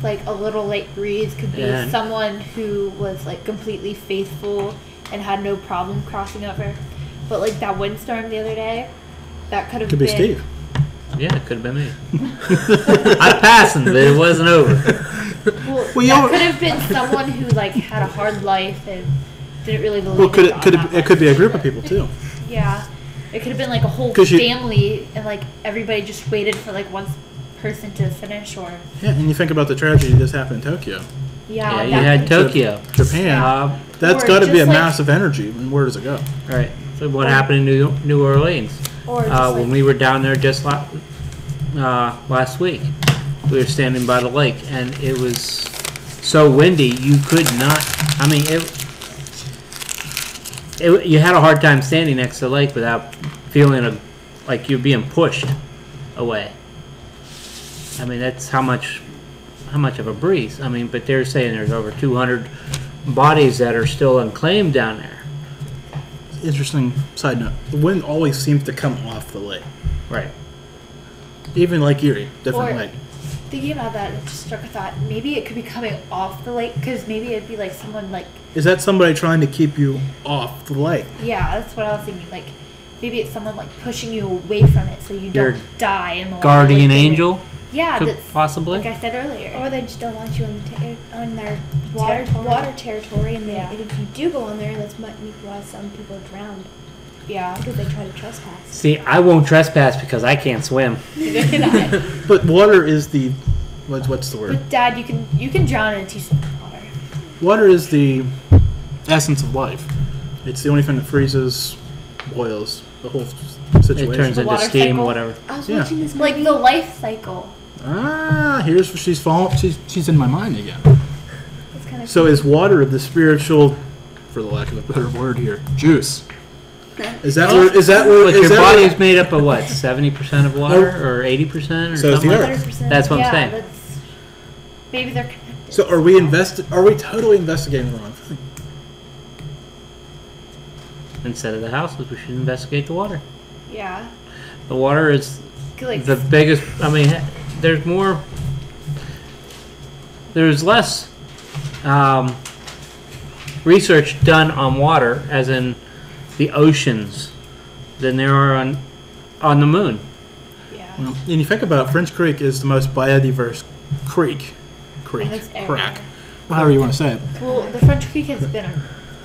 a little light breeze could be Yeah. someone who was like completely faithful and had no problem crossing over. But like that windstorm the other day, that could have Could been be Steve. Yeah, it could have been me. I passed him, but it wasn't over. Well, Well, you that know- could have been someone who like had a hard life and didn't really believe. Well, in God that it could be a much. group of people too. Yeah, it could have been like a whole 'Cause you- family, and like everybody just waited for like one person to finish, or Yeah, and you think about the tragedy that just happened in Tokyo, yeah, Yeah, you that had could- Tokyo. Japan. That's Or got to be a just like- massive energy. And where does it go? Right. So what happened in New Orleans? Or just When we were down there just last week, we were standing by the lake, and it was so windy you could not. I mean, you had a hard time standing next to the lake without feeling like you're being pushed away. I mean, that's how much of a breeze. I mean, but they're saying there's over 200 bodies that are still unclaimed down there. Interesting side note: the wind always seems to come off the lake, Right. even Lake Erie, different Or- lake. Thinking about that, it just struck a thought. Maybe it could be coming off the lake, because maybe it'd be like someone like, Is that somebody trying to keep you off the lake? yeah, that's what I was thinking. Like maybe it's someone like pushing you away from it so you Your don't die in the water. Guardian Like, angel, Yeah, could that's possibly. like I said earlier. Or they just don't want you on their water territory, and Yeah. if you do go on there, that's why some people drowned Yeah. because they try to trespass. See, I won't trespass because I can't swim. But water is the what's the word? But Dad, you can drown in a teaspoon of water. Water is the essence of life. It's the only thing that freezes, boils the whole situation. It turns The into water steam, cycle? whatever. I was Yeah. watching this movie. Like the life cycle. Here's where she's falling. She's in my mind again. It's kind of So is water the spiritual, for the lack of a better word here, juice? Is that where? Is that where? But Is your that body's where, made up of what? 70% of water or 80% or So is something the like Earth. that? 100%. That's what yeah, I'm saying. that's maybe they're connected. So are we totally investigating the wrong thing? Instead of the houses, we should investigate the water. Yeah. The water is Like the biggest. I mean, there's less research done on water, as in the oceans, than there are on the moon. yeah. Well, and you think about it, French Creek is the most biodiverse creek, It's crack, everywhere. however you want to say it. Well, the French Creek has been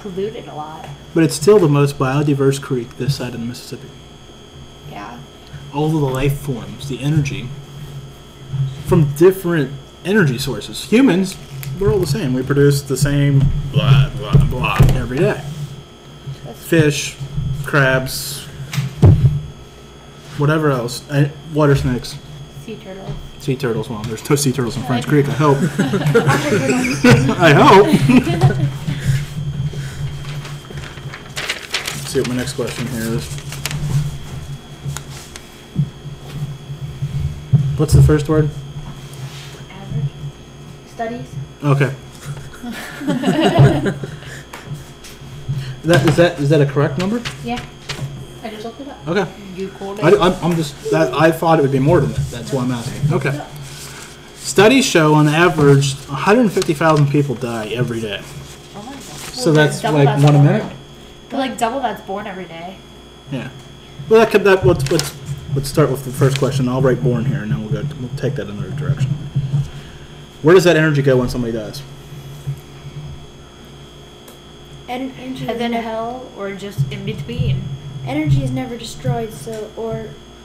polluted a lot. But it's still the most biodiverse creek this side of the Mississippi. Yeah. All of the life forms, the energy, from different energy sources. Humans, we're all the same. We produce the same blah, blah, blah every day. Fish, crabs, whatever else. Water snakes, Sea turtles. sea turtles. Well, there's no sea turtles in French Creek, I hope. I hope. Let's see what my next question here is. What's the first word? Average. Studies. Okay. Is that a correct number? Yeah. I just looked it up. Okay. You called it. I'm just I thought it would be more than that. That's why I'm asking. Okay. Studies show on average 150,000 people die every day. Oh my god. So that's double like that's one a born. minute. But like double that's born every day. Yeah. Well, let's start with the first question. I'll write born here, and then we'll take that in another direction. Where does that energy go when somebody dies? Energy Heaven, hell, or just in between. energy is never destroyed, so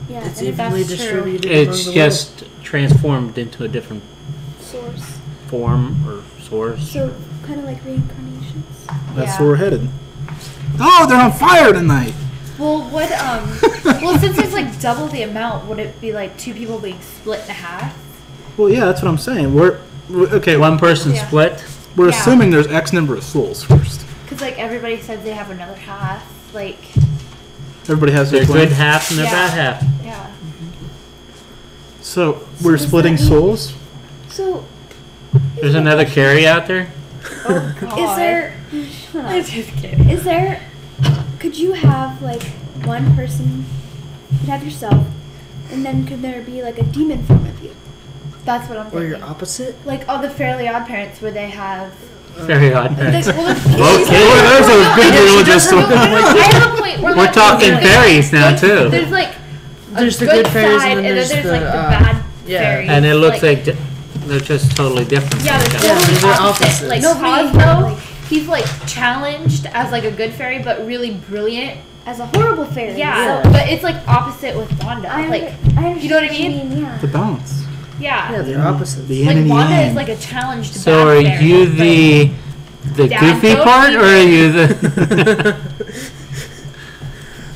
yeah, It's and if evenly that's true. distributed It's among the just transformed into a different source. form or source. So kind of like reincarnations. That's Yeah. where we're headed. Oh, they're on fire tonight! Well, what well, since it's like double the amount, would it be like two people being split in half? Well, yeah, that's what I'm saying. Okay. One person Yeah. split. We're Yeah. assuming there's X number of souls first. Because like everybody says they have another half. Like, Everybody has Their their good twin. half and their Yeah. bad half. yeah. So we're does splitting that mean- souls. So There's another Carrie out there. Oh god. is there? I'm just kidding. Is there? Could you have like one person? You'd have yourself, and then could there be like a demon form of you? That's what I'm Or thinking. your opposite? Like all the Fairly Odd Parents, where they have. Very odd. There's, Parents. There's a good religious No, one. I have a point. We're talking fairies now too, There's like There's a the good fairies side, and then there's like the, the bad yeah. fairies. and it looks like they're just totally different. Yeah, from they're each other. totally they're opposite. opposites. Like Nobody Cosmo, had, like- he's like challenged as like a good fairy, but really brilliant. As a horrible fairy. Yeah, So but it's like opposite with Wanda. I Like, understand you know what I mean? Yeah. The balance. yeah, Yeah, they're opposites. The yin like and the Wanda yang. is like a challenged. So bad are fairy, you but- the Dad goofy joke part, or are even. you the?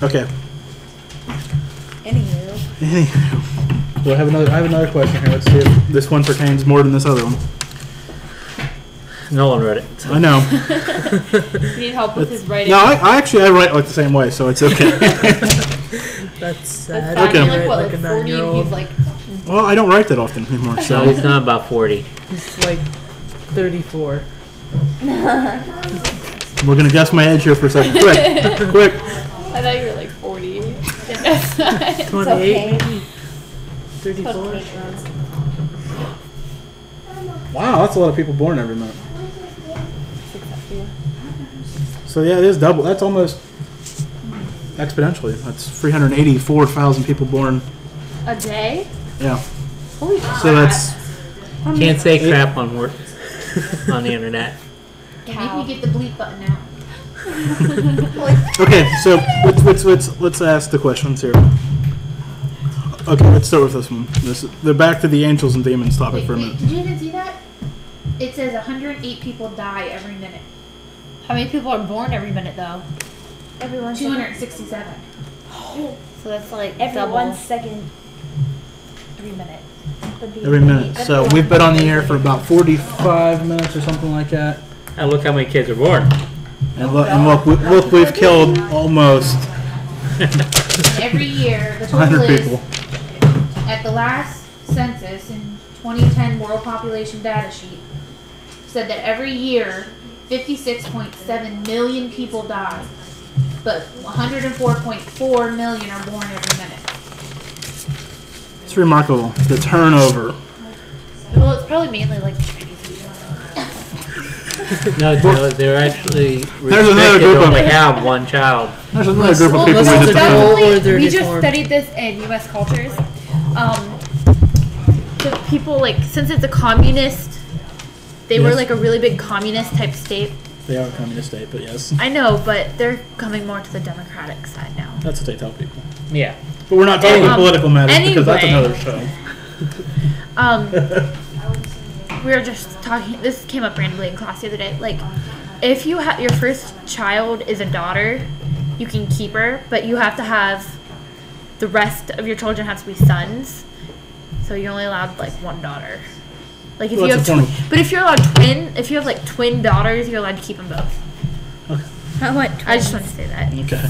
Okay. Anywho, Well, I have another question here. Let's see if this one pertains more than this other one. No one read it. I know. you need help with his writing. No, I actually write like the same way, so it's okay. That's sad. That's Okay. like, what, Like like a 40, and 9-year-old. he's like, Well, I don't write that often anymore, So so. he's not about 40. He's like 34. We're gonna guess my age here for a second. Quick. I thought you were like 40. 28? Okay. 34? Wow, that's a lot of people born every month. So yeah, it is double. That's almost exponentially. That's 384,000 people born. A day? Yeah. Holy crap. So that's Can't say crap on work on the internet. Make me get the bleep button out. okay. So let's ask the questions here. Okay, let's start with this one. They're back to the angels and demons topic for a minute. Did you even see that? It says 108 people die every minute. How many people are born every minute though? Every 1 267. So that's like Every double 1 second. every minute. Would be Every minute. that's So a lot. we've been on the air for about 45 minutes or something like that. And look how many kids are born. And look, we've killed almost Every year, the 100 total is, people. at the last census in 2010 World Population Data Sheet, said that every year 56.7 million people die, but 104.4 million are born every minute. It's remarkable. The turnover. Well, it's probably mainly like Chinese people. No, they're actually There's another restricted group to of- only have one child. There's another group of Well, people we most just of the don't know. people- or they're we just deformed. studied this in U.S. cultures. The people like since it's a communist, they were Yes. like a really big communist type state. They are a communist state, but yes. I know, but they're coming more to the democratic side now. That's what they tell people. Yeah. But we're not talking Um, political matters because that's anyway. another show. We were just talking. This came up randomly in class the other day. Like, if you have your first child is a daughter, you can keep her, but you have to have the rest of your children have to be sons. So you're only allowed like one daughter. Like if Well, you that's have a if you're allowed twin, if you have like twin daughters, you're allowed to keep them both. I want I just want to say that. Okay.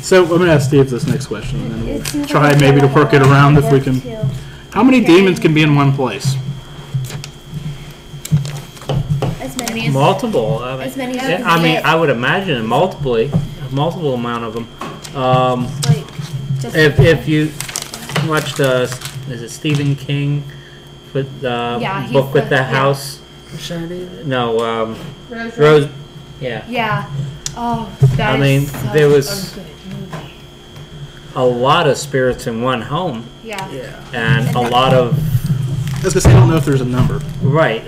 So I'm going to ask Steve this next question, and then It we'll seems try like maybe to a work it lot around of if we work can. too. How many demons can be in one place? As many Multiple. I mean, As many as yeah, we I mean, get. I would imagine multiple amount of them. Like, just If you watched, is it Stephen King, with Yeah, he's book with the- the yeah. house. No, Rose. Rose. Yeah. Yeah. Oh, that I mean, is such there was- a good movie. A lot of spirits in one home, Yeah. and a lot of I was gonna say, I don't know if there's a number. right.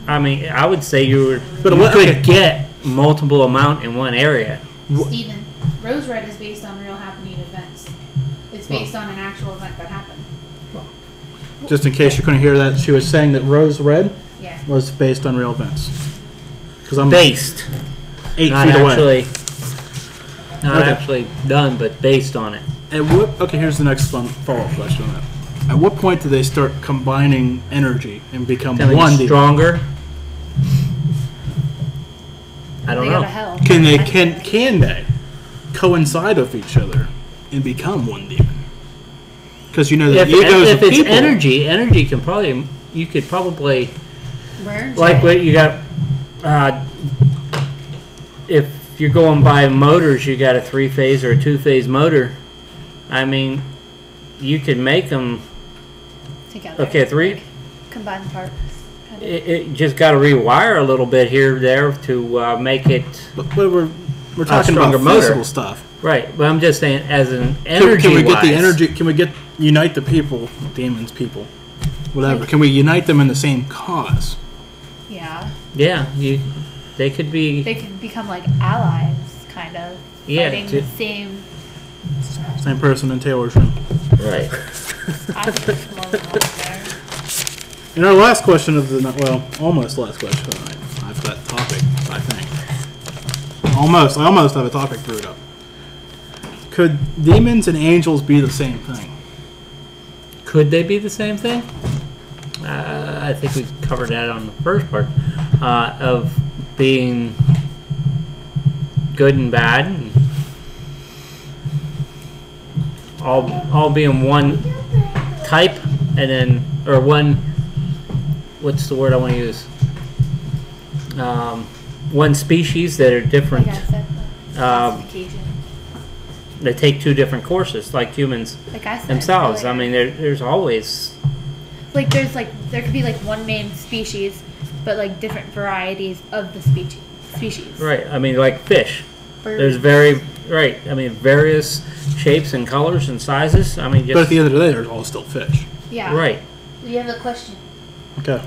I mean, I would say you But could okay. get multiple amount in one area. Stephen, Rose Red is based on real happening events. It's based on an actual event that happened. Just in case you couldn't hear that, she was saying that Rose Red Yeah. was based on real events. Because I'm Based, 8 not feet away. actually, not Okay. actually done, but based on it. At what? Okay, here's the next fun follow-up question on that. At what point do they start combining energy and become Becoming one? demon? stronger. I don't They go know. to hell. Can they coincide with each other and become one demon? Because you know the If, egos if of it's people. energy can probably, you could probably, Merge like it. what you got, if you're going by motors, you got a 3-phase or a 2-phase motor. I mean, you could make them, Together. okay, 3, Combine parts. Kind of. it just got to rewire a little bit here, there to make it, But we're talking about stronger motor. physical stuff. right, but I'm just saying as an Can, energy can we get the energy? Can we unite the people, demons, people, whatever? Can we unite them in the same cause? Yeah. Yeah, they could be, They can become like allies, kind of. Yeah, Fighting to- the same. Same person in Taylor's room. right. I think there's more than one there. And our last question of the night, well, almost last question of the night. I've got topic, I think. Almost. I almost have a topic brewed up. Could demons and angels be the same thing? Could they be the same thing? I think we covered that on the first part of being good and bad, and all being one type, and then or one. What's the word I want to use? One species that are different. Like I said, classification. They take 2 different courses, like humans Like I said. themselves. earlier. I mean, there's always. Like there could be like one main species, but like different varieties of the species. Right. I mean, like fish. Birds. There's I mean, various shapes and colors and sizes. I mean, just But at the end of the day, they're all still fish. Yeah. right. We have a question. Okay.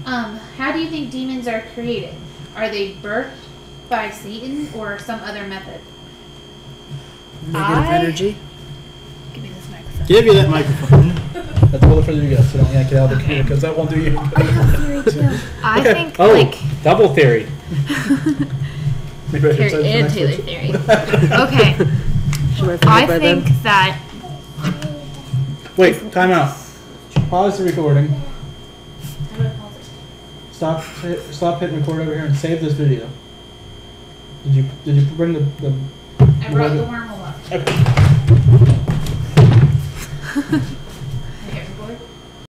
How do you think demons are created? Are they birthed by Satan or some other method? Negative energy. Give me this microphone. Give you that microphone. That's all for you guys, so don't yank it out of the computer because that won't do you. I have theory too. I Okay. think Oh, like double theory. Maybe I should say and the Taylor next theory. Okay. Should I I think that one. Wait, time out. Pause the recording. I'm gonna pause it. Stop hitting record over here and save this video. Did you bring the I brought the wormhole up. Okay.